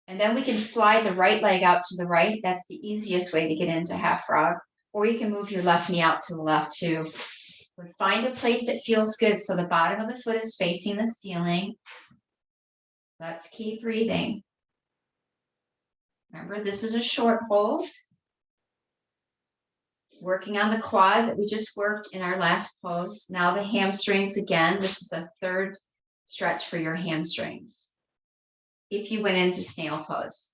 And then we can slide the right leg out to the right. That's the easiest way to get into half frog. Or you can move your left knee out to the left too. But find a place that feels good so the bottom of the foot is facing the ceiling. Let's keep breathing. Remember, this is a short hold. Working on the quad that we just worked in our last pose. Now the hamstrings again. This is a third stretch for your hamstrings. If you went into snail pose.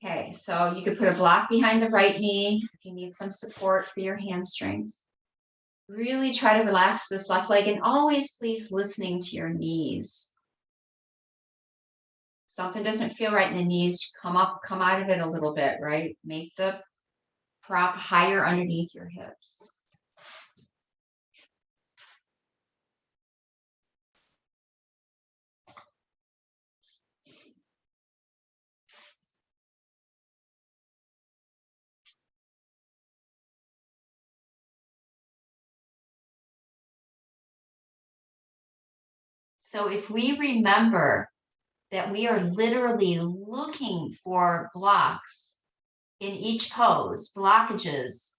Okay, so you could put a block behind the right knee if you need some support for your hamstrings. Really try to relax this left leg and always please listening to your knees. Something doesn't feel right in the knees, come out of it a little bit, right? Make the prop higher underneath your hips. So if we remember that we are literally looking for blocks in each pose, blockages,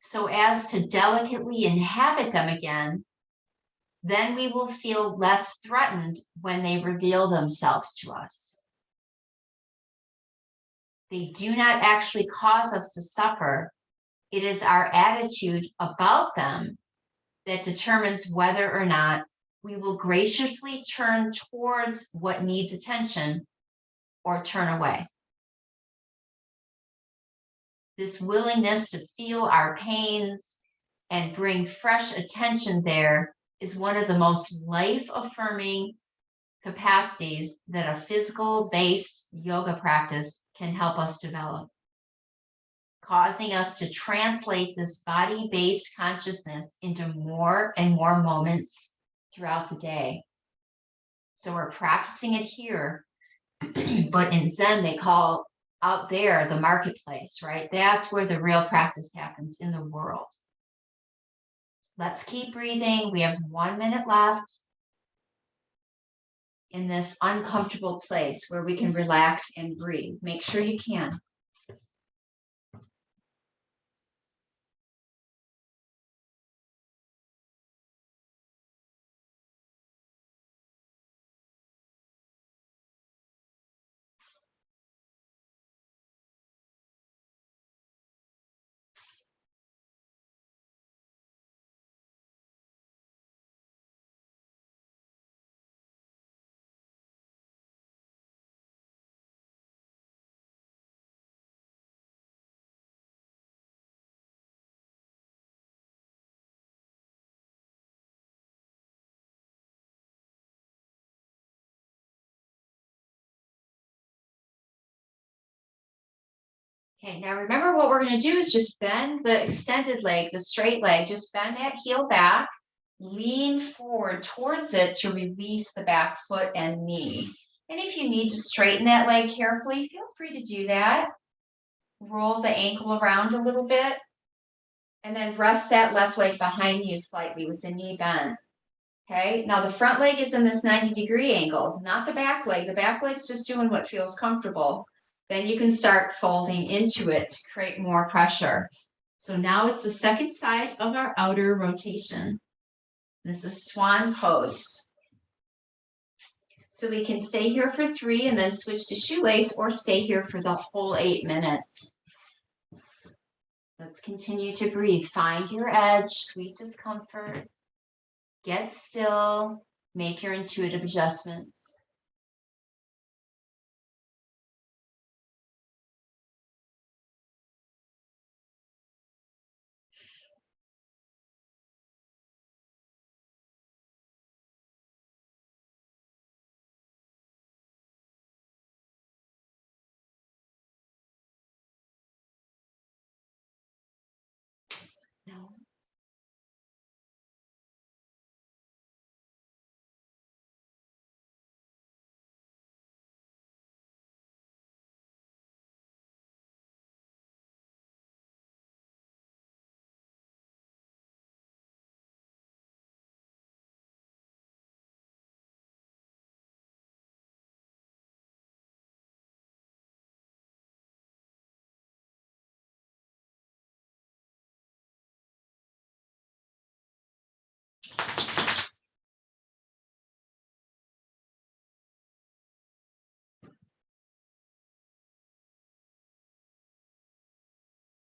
so as to delicately inhabit them again, then we will feel less threatened when they reveal themselves to us. They do not actually cause us to suffer. It is our attitude about them that determines whether or not we will graciously turn towards what needs attention or turn away. This willingness to feel our pains and bring fresh attention there is one of the most life-affirming capacities that a physical-based yoga practice can help us develop, causing us to translate this body-based consciousness into more and more moments throughout the day. So we're practicing it here, but in Zen they call out there the marketplace, right? That's where the real practice happens in the world. Let's keep breathing. We have 1 minute left in this uncomfortable place where we can relax and breathe. Make sure you can. Okay, now remember what we're going to do is just bend the extended leg, the straight leg, just bend that heel back, lean forward towards it to release the back foot and knee. And if you need to straighten that leg carefully, feel free to do that. Roll the ankle around a little bit and then rest that left leg behind you slightly with the knee bent. Okay, now the front leg is in this 90-degree angle, not the back leg. The back leg's just doing what feels comfortable. Then you can start folding into it to create more pressure. So now it's the second side of our outer rotation. This is swan pose. So we can stay here for 3 and then switch to shoelace or stay here for the whole 8 minutes. Let's continue to breathe. Find your edge, sweet discomfort. Get still, make your intuitive adjustments.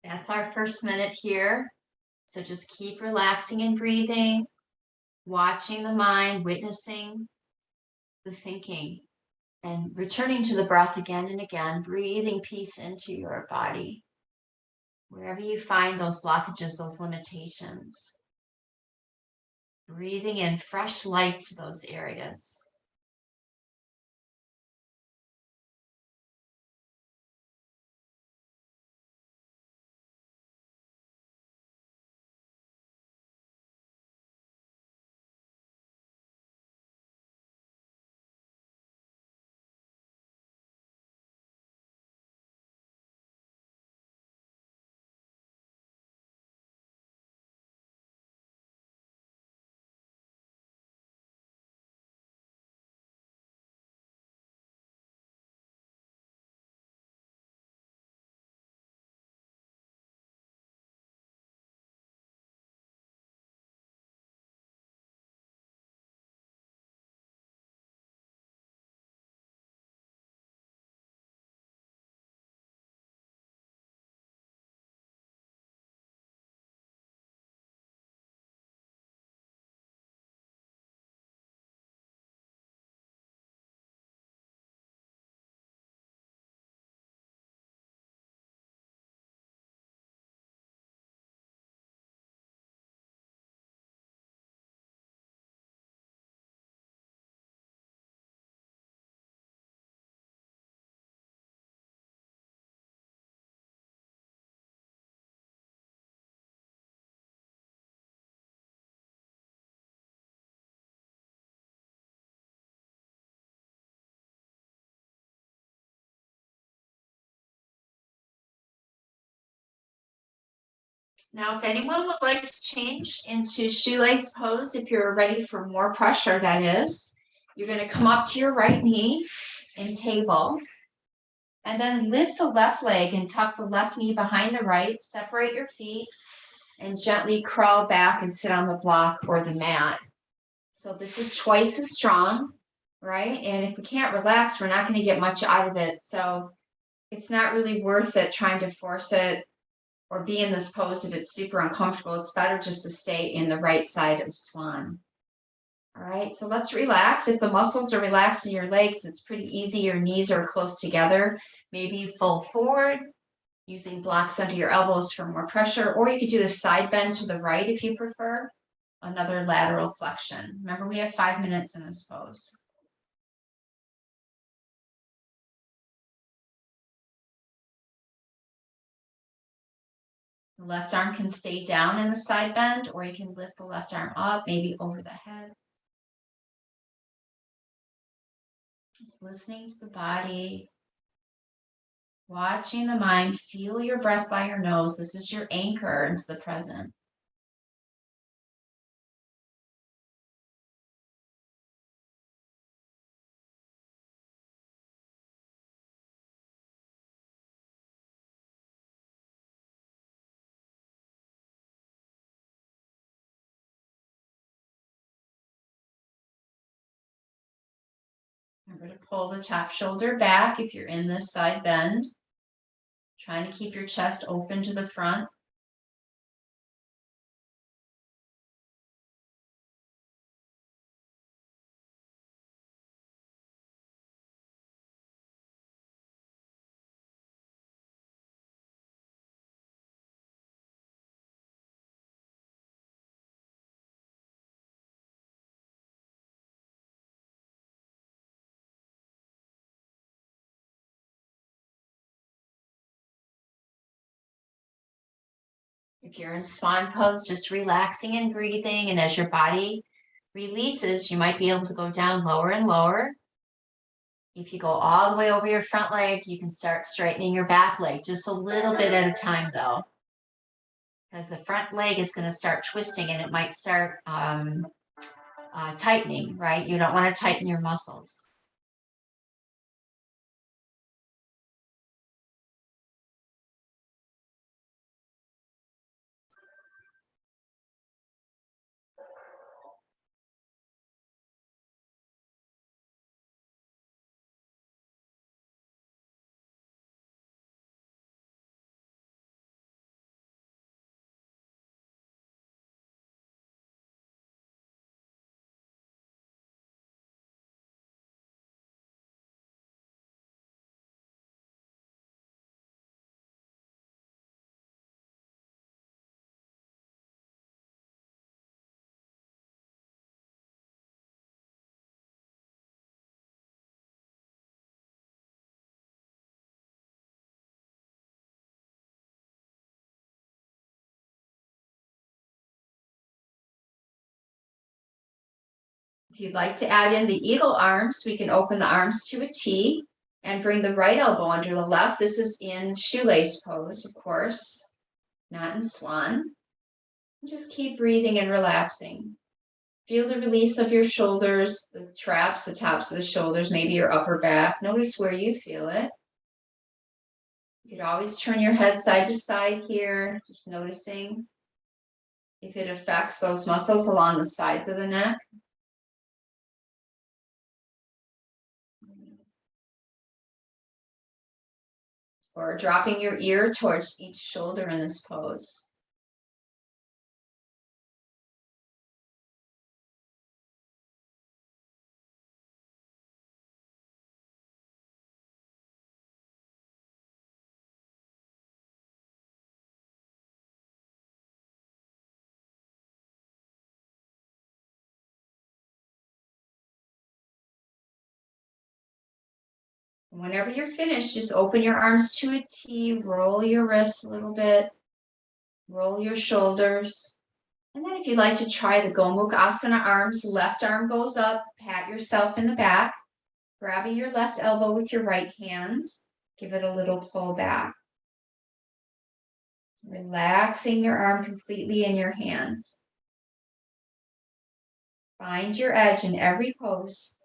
That's our first minute here. So just keep relaxing and breathing, watching the mind, witnessing the thinking, and returning to the breath again and again, breathing peace into your body. Wherever you find those blockages, those limitations, breathing in fresh life to those areas. Now, if anyone would like to change into shoelace pose, if you're ready for more pressure, that is, you're going to come up to your right knee in table, and then lift the left leg and tuck the left knee behind the right, separate your feet, and gently crawl back and sit on the block or the mat. So this is twice as strong, right? And if we can't relax, we're not going to get much out of it. So it's not really worth it trying to force it or be in this pose if it's super uncomfortable. It's better just to stay in the right side of swan. All right, so let's relax. If the muscles are relaxed in your legs, it's pretty easy. Your knees are close together. Maybe you fold forward using blocks under your elbows for more pressure, or you could do the side bend to the right if you prefer. Another lateral flexion. Remember, we have 5 minutes in this pose. The left arm can stay down in the side bend, or you can lift the left arm up, maybe over the head. Just listening to the body, watching the mind, feel your breath by your nose. This is your anchor into the present. Remember to pull the top shoulder back if you're in this side bend. Trying to keep your chest open to the front. If you're in swan pose, just relaxing and breathing. And as your body releases, you might be able to go down lower and lower. If you go all the way over your front leg, you can start straightening your back leg just a little bit at a time, though, because the front leg is going to start twisting and it might start tightening, right? You don't want to tighten your muscles. If you'd like to add in the eagle arms, we can open the arms to a T and bring the right elbow under the left. This is in shoelace pose, of course, not in swan. Just keep breathing and relaxing. Feel the release of your shoulders, the traps, the tops of the shoulders, maybe your upper back. Notice where you feel it. You could always turn your head side to side here, just noticing if it affects those muscles along the sides of the neck. Or dropping your ear towards each shoulder in this pose. Whenever you're finished, just open your arms to a T, roll your wrists a little bit, roll your shoulders. And then if you'd like to try the Gomukhasana arms, left arm goes up, pat yourself in the back, grabbing your left elbow with your right hand, give it a little pull back. Relaxing your arm completely in your hands. Find your edge in every pose.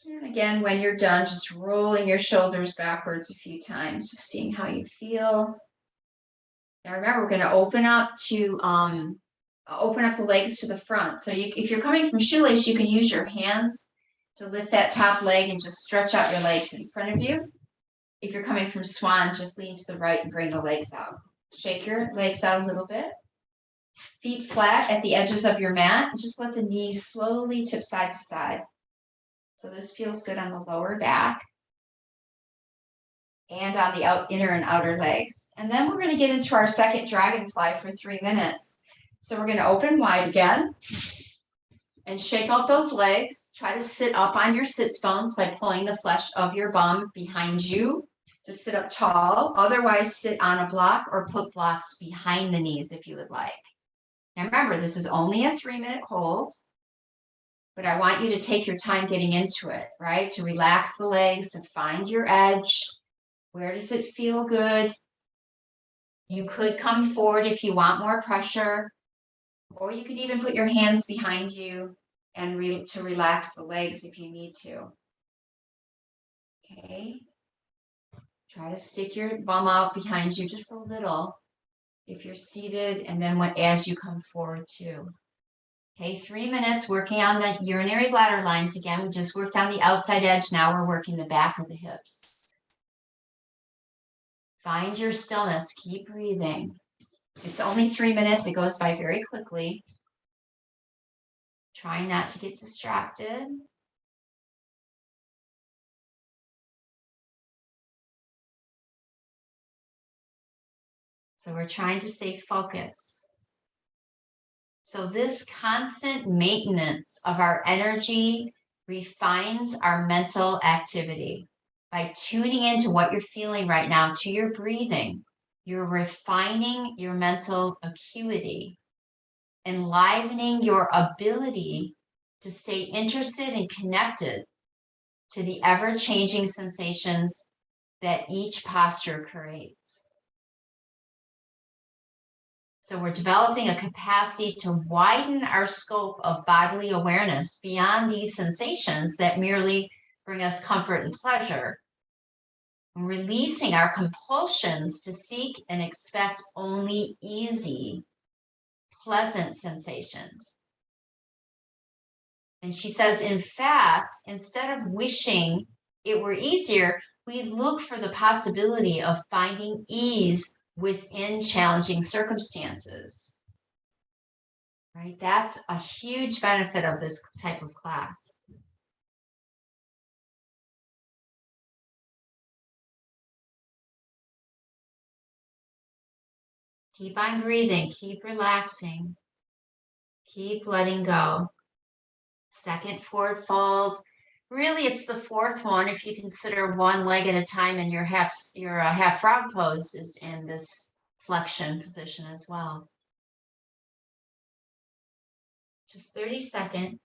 And again, when you're done, just rolling your shoulders backwards a few times, just seeing how you feel. Now remember, we're going to open up the legs to the front. So if you're coming from shoelace, you can use your hands to lift that top leg and just stretch out your legs in front of you. If you're coming from swan, just lean to the right and bring the legs out. Shake your legs out a little bit. Feet flat at the edges of your mat. And just let the knees slowly tip side to side. So this feels good on the lower back and on the inner and outer legs. And then we're going to get into our second dragonfly for 3 minutes. So we're going to open wide again and shake out those legs. Try to sit up on your sits bones by pulling the flesh of your bum behind you to sit up tall. Otherwise, sit on a block or put blocks behind the knees if you would like. And remember, this is only a 3-minute hold. But I want you to take your time getting into it, right? To relax the legs, to find your edge. Where does it feel good? You could come forward if you want more pressure, or you could even put your hands behind you and to relax the legs if you need to. Okay. Try to stick your bum out behind you just a little if you're seated, and then as you come forward too. Okay, 3 minutes working on the urinary bladder lines again. We just worked on the outside edge. Now we're working the back of the hips. Find your stillness. Keep breathing. It's only 3 minutes. It goes by very quickly. Try not to get distracted. So we're trying to stay focused. So this constant maintenance of our energy refines our mental activity. By tuning into what you're feeling right now, to your breathing, you're refining your mental acuity, enlivening your ability to stay interested and connected to the ever-changing sensations that each posture creates. So we're developing a capacity to widen our scope of bodily awareness beyond these sensations that merely bring us comfort and pleasure. And releasing our compulsions to seek and expect only easy, pleasant sensations. And she says, in fact, instead of wishing it were easier, we look for the possibility of finding ease within challenging circumstances. Right? That's a huge benefit of this type of class. Keep on breathing, keep relaxing, keep letting go. Second forward fold. Really, it's the fourth one if you consider one leg at a time, and your half frog pose is in this flexion position as well. Just 30 seconds.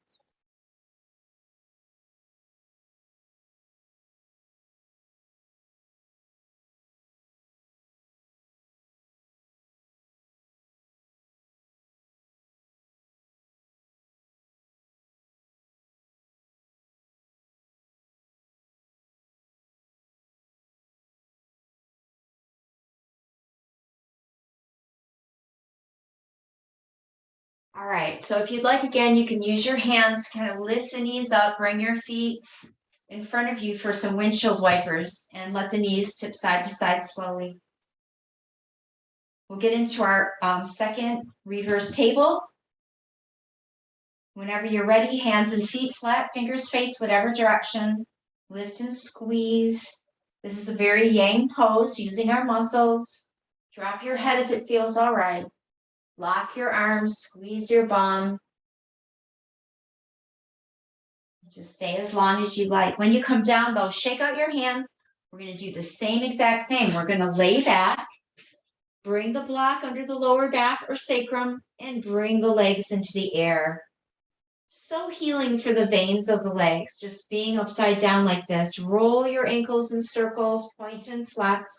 All right, so if you'd like, again, you can use your hands, kind of lift the knees up, bring your feet in front of you for some windshield wipers, and let the knees tip side to side slowly. We'll get into our second reverse table. Whenever you're ready, hands and feet flat, fingers face whatever direction. Lift and squeeze. This is a very yang pose, using our muscles. Drop your head if it feels all right. Lock your arms, squeeze your bum. Just stay as long as you like. When you come down, though, shake out your hands. We're going to do the same exact thing. We're going to lay back, bring the block under the lower back or sacrum, and bring the legs into the air. So healing for the veins of the legs, just being upside down like this. Roll your ankles in circles, point and flex.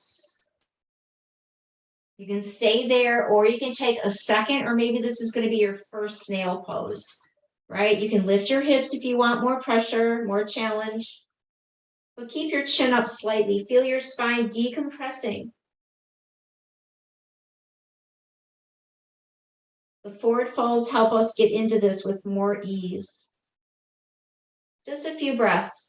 You can stay there, or you can take a second, or maybe this is going to be your first snail pose, right? You can lift your hips if you want more pressure, more challenge, but keep your chin up slightly. Feel your spine decompressing. The forward folds help us get into this with more ease. Just a few breaths.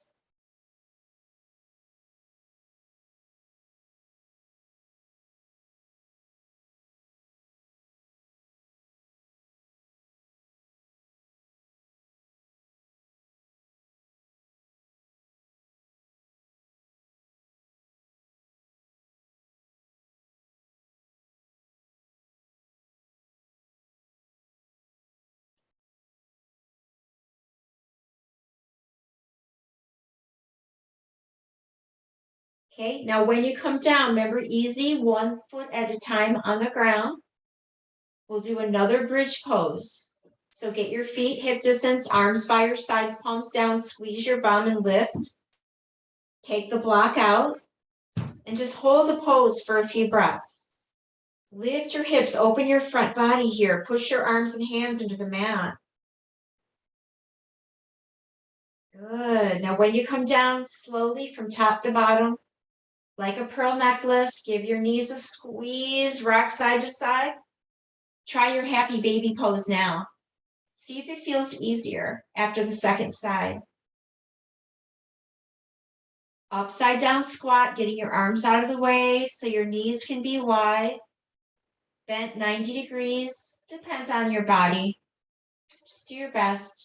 Okay, now when you come down, remember, easy, 1 foot at a time on the ground. We'll do another bridge pose. So get your feet hip distance, arms by your sides, palms down, squeeze your bum and lift. Take the block out and just hold the pose for a few breaths. Lift your hips, open your front body here, push your arms and hands into the mat. Good. Now when you come down slowly from top to bottom, like a pearl necklace, give your knees a squeeze, rock side to side. Try your happy baby pose now. See if it feels easier after the second side. Upside down squat, getting your arms out of the way so your knees can be wide. Bent 90 degrees, depends on your body. Just do your best.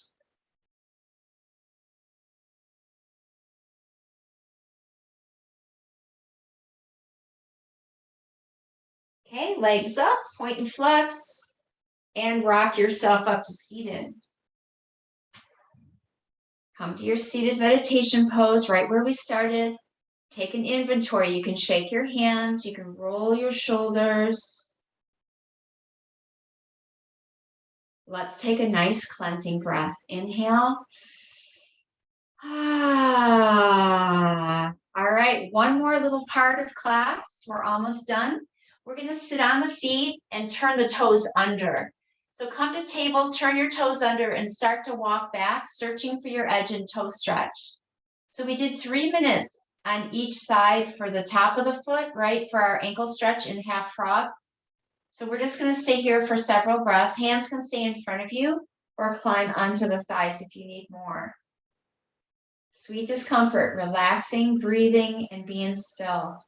Okay, legs up, point and flex, and rock yourself up to seated. Come to your seated meditation pose right where we started. Take an inventory. You can shake your hands, you can roll your shoulders. Let's take a nice cleansing breath. Inhale. Ah. All right, one more little part of class. We're almost done. We're going to sit on the feet and turn the toes under. So come to table, turn your toes under, and start to walk back, searching for your edge and toe stretch. So we did 3 minutes on each side for the top of the foot, right, for our ankle stretch in half frog. So we're just going to stay here for several breaths. Hands can stay in front of you or climb onto the thighs if you need more. Sweet discomfort, relaxing, breathing, and being still.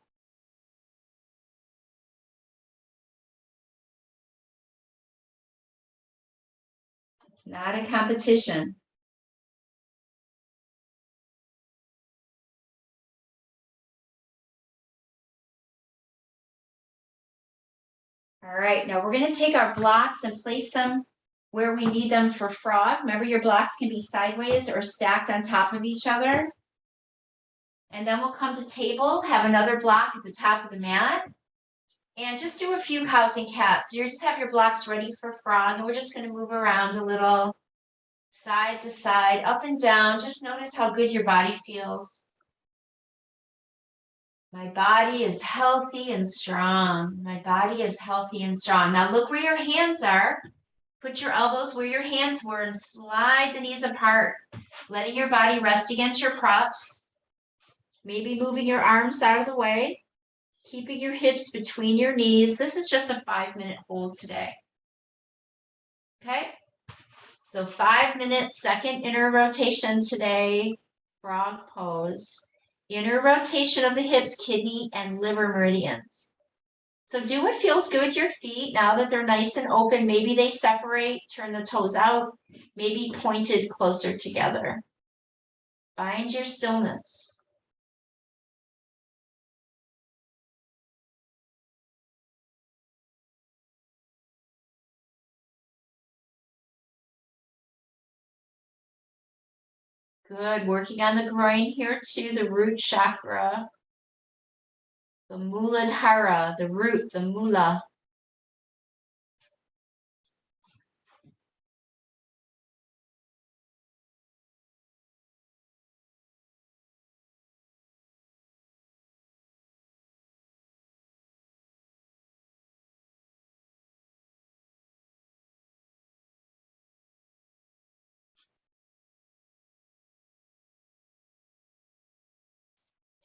It's not a competition. All right, now we're going to take our blocks and place them where we need them for frog. Remember, your blocks can be sideways or stacked on top of each other. And then we'll come to table, have another block at the top of the mat, and just do a few cows and cats. So you just have your blocks ready for frog, and we're just going to move around a little, side to side, up and down. Just notice how good your body feels. My body is healthy and strong. My body is healthy and strong. Now look where your hands are. Put your elbows where your hands were and slide the knees apart, letting your body rest against your props. Maybe moving your arms out of the way, keeping your hips between your knees. This is just a 5-minute hold today. Okay? So 5 minutes, second inner rotation today, frog pose. Inner rotation of the hips, kidney, and liver meridians. So do what feels good with your feet now that they're nice and open. Maybe they separate, turn the toes out, maybe pointed closer together. Find your stillness. Good, working on the groin here too, the root chakra, the Muladhara, the root, the mula.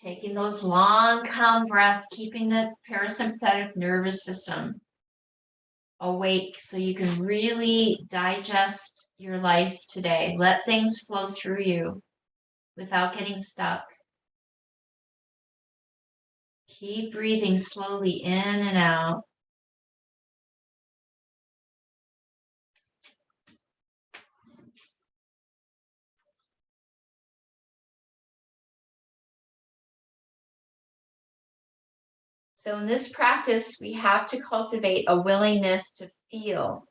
Taking those long, calm breaths, keeping the parasympathetic nervous system awake so you can really digest your life today. Let things flow through you without getting stuck. Keep breathing slowly in and out. So in this practice, we have to cultivate a willingness to feel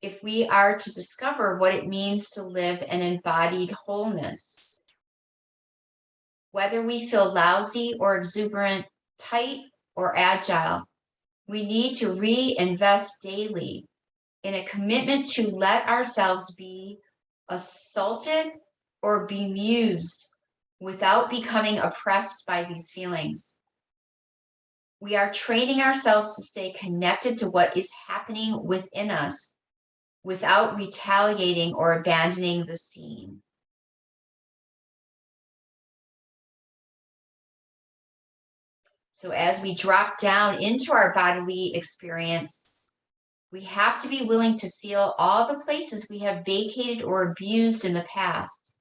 if we are to discover what it means to live an embodied wholeness. Whether we feel lousy or exuberant, tight or agile, we need to reinvest daily in a commitment to let ourselves be assaulted or bemused without becoming oppressed by these feelings. We are training ourselves to stay connected to what is happening within us without retaliating or abandoning the scene. So as we drop down into our bodily experience, we have to be willing to feel all the places we have vacated or abused in the past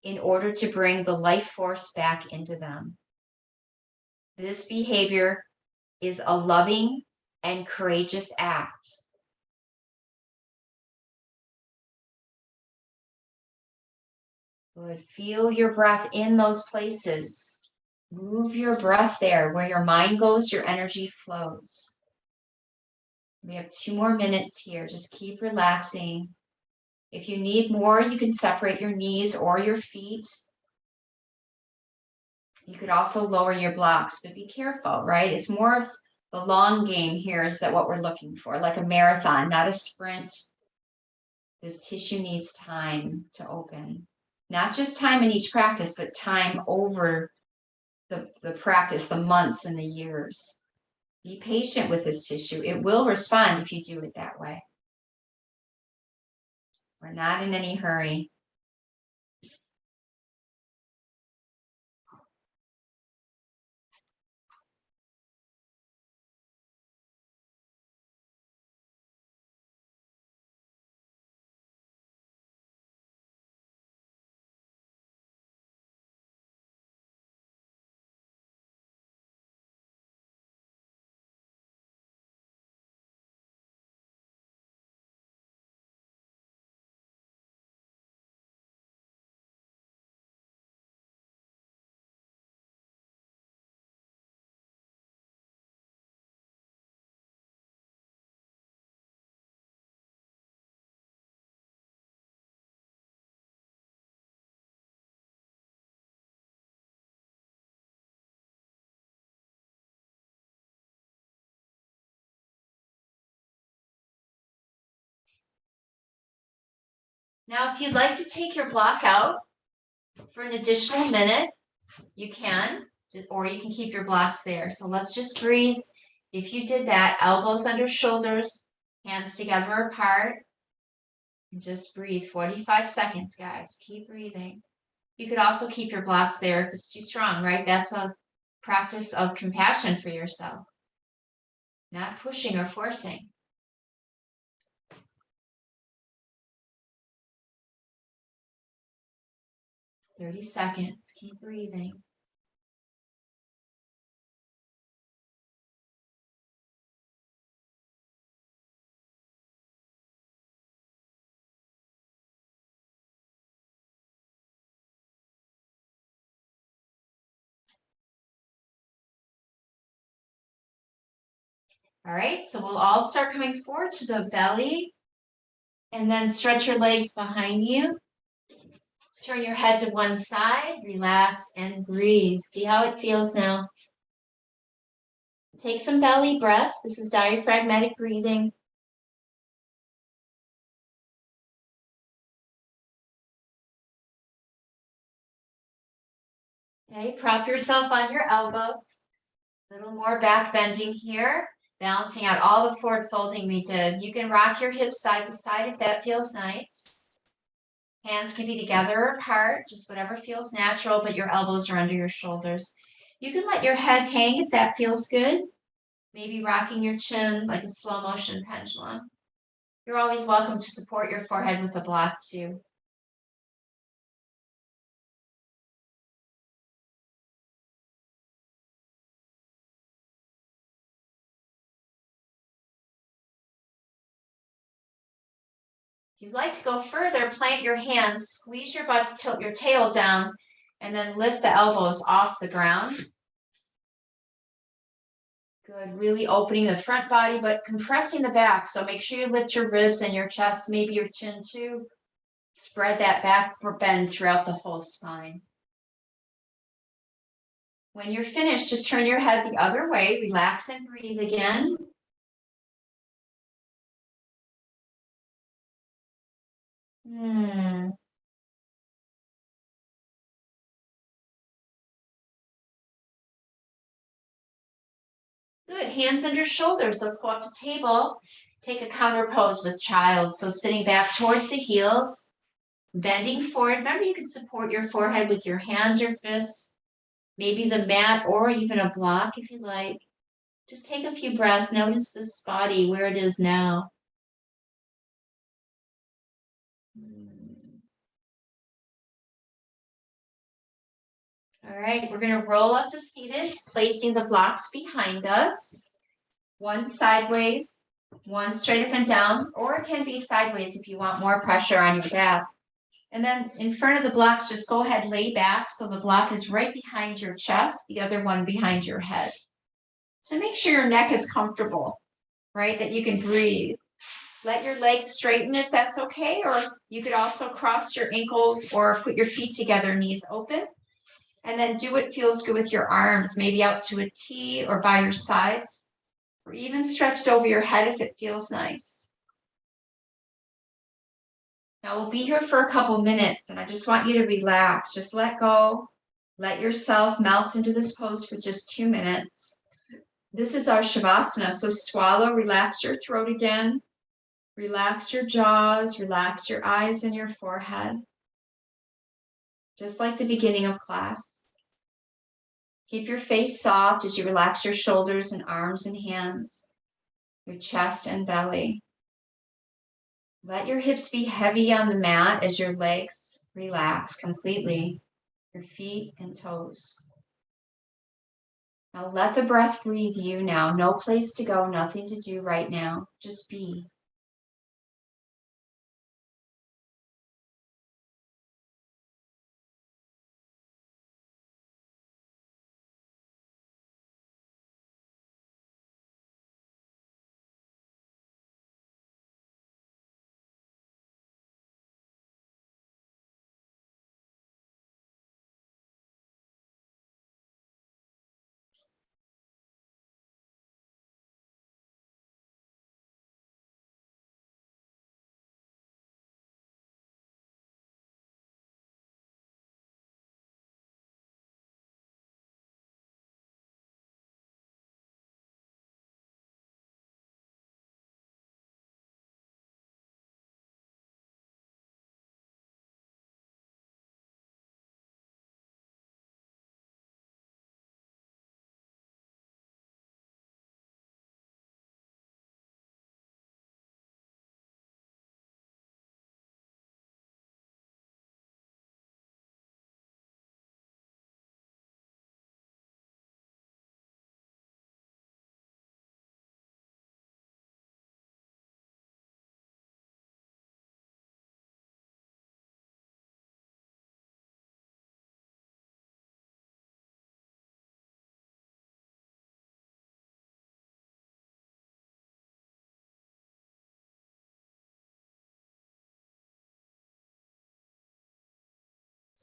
in order to bring the life force back into them. This behavior is a loving and courageous act. Good. Feel your breath in those places. Move your breath there. Where your mind goes, your energy flows. We have 2 more minutes here. Just keep relaxing. If you need more, you can separate your knees or your feet. You could also lower your blocks, but be careful, right? It's more of the long game here is that what we're looking for, like a marathon, not a sprint. This tissue needs time to open. Not just time in each practice, but time over the practice, the months and the years. Be patient with this tissue. It will respond if you do it that way. We're not in any hurry. Now, if you'd like to take your block out for an additional minute, you can, or you can keep your blocks there. So let's just breathe. If you did that, elbows under shoulders, hands together apart, and just breathe 45 seconds, guys. Keep breathing. You could also keep your blocks there if it's too strong, right? That's a practice of compassion for yourself, not pushing or forcing. "30 seconds. Keep breathing. All right, so we'll all start coming forward to the belly and then stretch your legs behind you. Turn your head to one side, relax and breathe. See how it feels now. Take some belly breaths. This is diaphragmatic breathing. Okay, prop yourself on your elbows. A little more back bending here, balancing out all the forward folding we did. You can rock your hips side to side if that feels nice. Hands can be together or apart, just whatever feels natural, but your elbows are under your shoulders. You can let your head hang if that feels good. Maybe rocking your chin like a slow motion pendulum. You're always welcome to support your forehead with a block too. If you'd like to go further, plant your hands, squeeze your butt to tilt your tail down, and then lift the elbows off the ground. Good, really opening the front body, but compressing the back. So make sure you lift your ribs and your chest, maybe your chin too. Spread that back bend throughout the whole spine. When you're finished, just turn your head the other way, relax and breathe again. Good, hands under shoulders. Let's go up to table. Take a counter pose with child. So sitting back towards the heels, bending forward. Remember, you can support your forehead with your hands or fists, maybe the mat or even a block if you like. Just take a few breaths. Notice this body, where it is now. All right, we're going to roll up to seated, placing the blocks behind us. One sideways, one straight up and down, or it can be sideways if you want more pressure on your back. And then in front of the blocks, just go ahead, lay back so the block is right behind your chest, the other one behind your head. So make sure your neck is comfortable, right? That you can breathe. Let your legs straighten if that's okay, or you could also cross your ankles or put your feet together, knees open. And then do what feels good with your arms, maybe out to a T or by your sides, or even stretched over your head if it feels nice. Now we'll be here for a couple minutes, and I just want you to relax. Just let go. Let yourself melt into this pose for just 2 minutes. This is our Shavasana, so swallow, relax your throat again. Relax your jaws, relax your eyes and your forehead. Just like the beginning of class. Keep your face soft as you relax your shoulders and arms and hands, your chest and belly. Let your hips be heavy on the mat as your legs relax completely, your feet and toes. Now let the breath breathe you now. No place to go, nothing to do right now. Just be.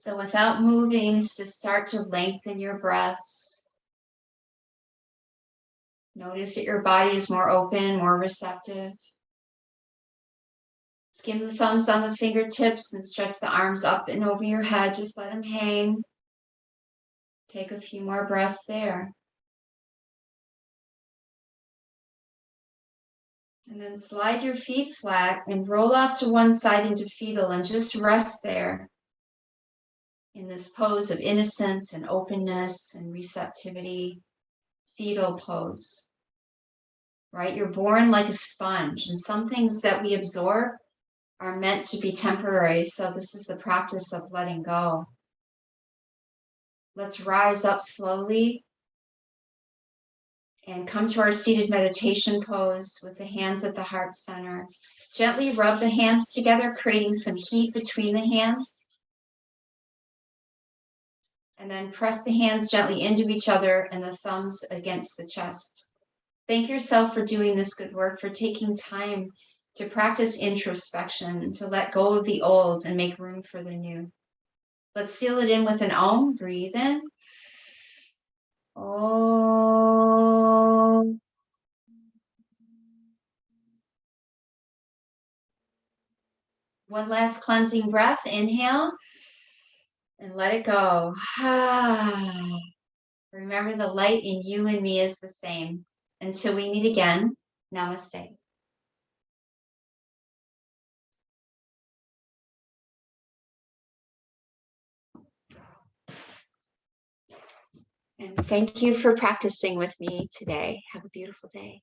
So without moving, just start to lengthen your breaths. Notice that your body is more open, more receptive. Skim the thumbs on the fingertips and stretch the arms up and over your head. Just let them hang. Take a few more breaths there. And then slide your feet flat and roll off to one side into fetal and just rest there in this pose of innocence and openness and receptivity. Fetal pose, right? You're born like a sponge, and some things that we absorb are meant to be temporary. So this is the practice of letting go. Let's rise up slowly and come to our seated meditation pose with the hands at the heart center. Gently rub the hands together, creating some heat between the hands. And then press the hands gently into each other and the thumbs against the chest. Thank yourself for doing this good work, for taking time to practice introspection, to let go of the old and make room for the new. Let's seal it in with an Om. Breathe in. Om. One last cleansing breath. Inhale and let it go. Remember, the light in you and me is the same. Until we meet again, namaste. And thank you for practicing with me today. Have a beautiful day.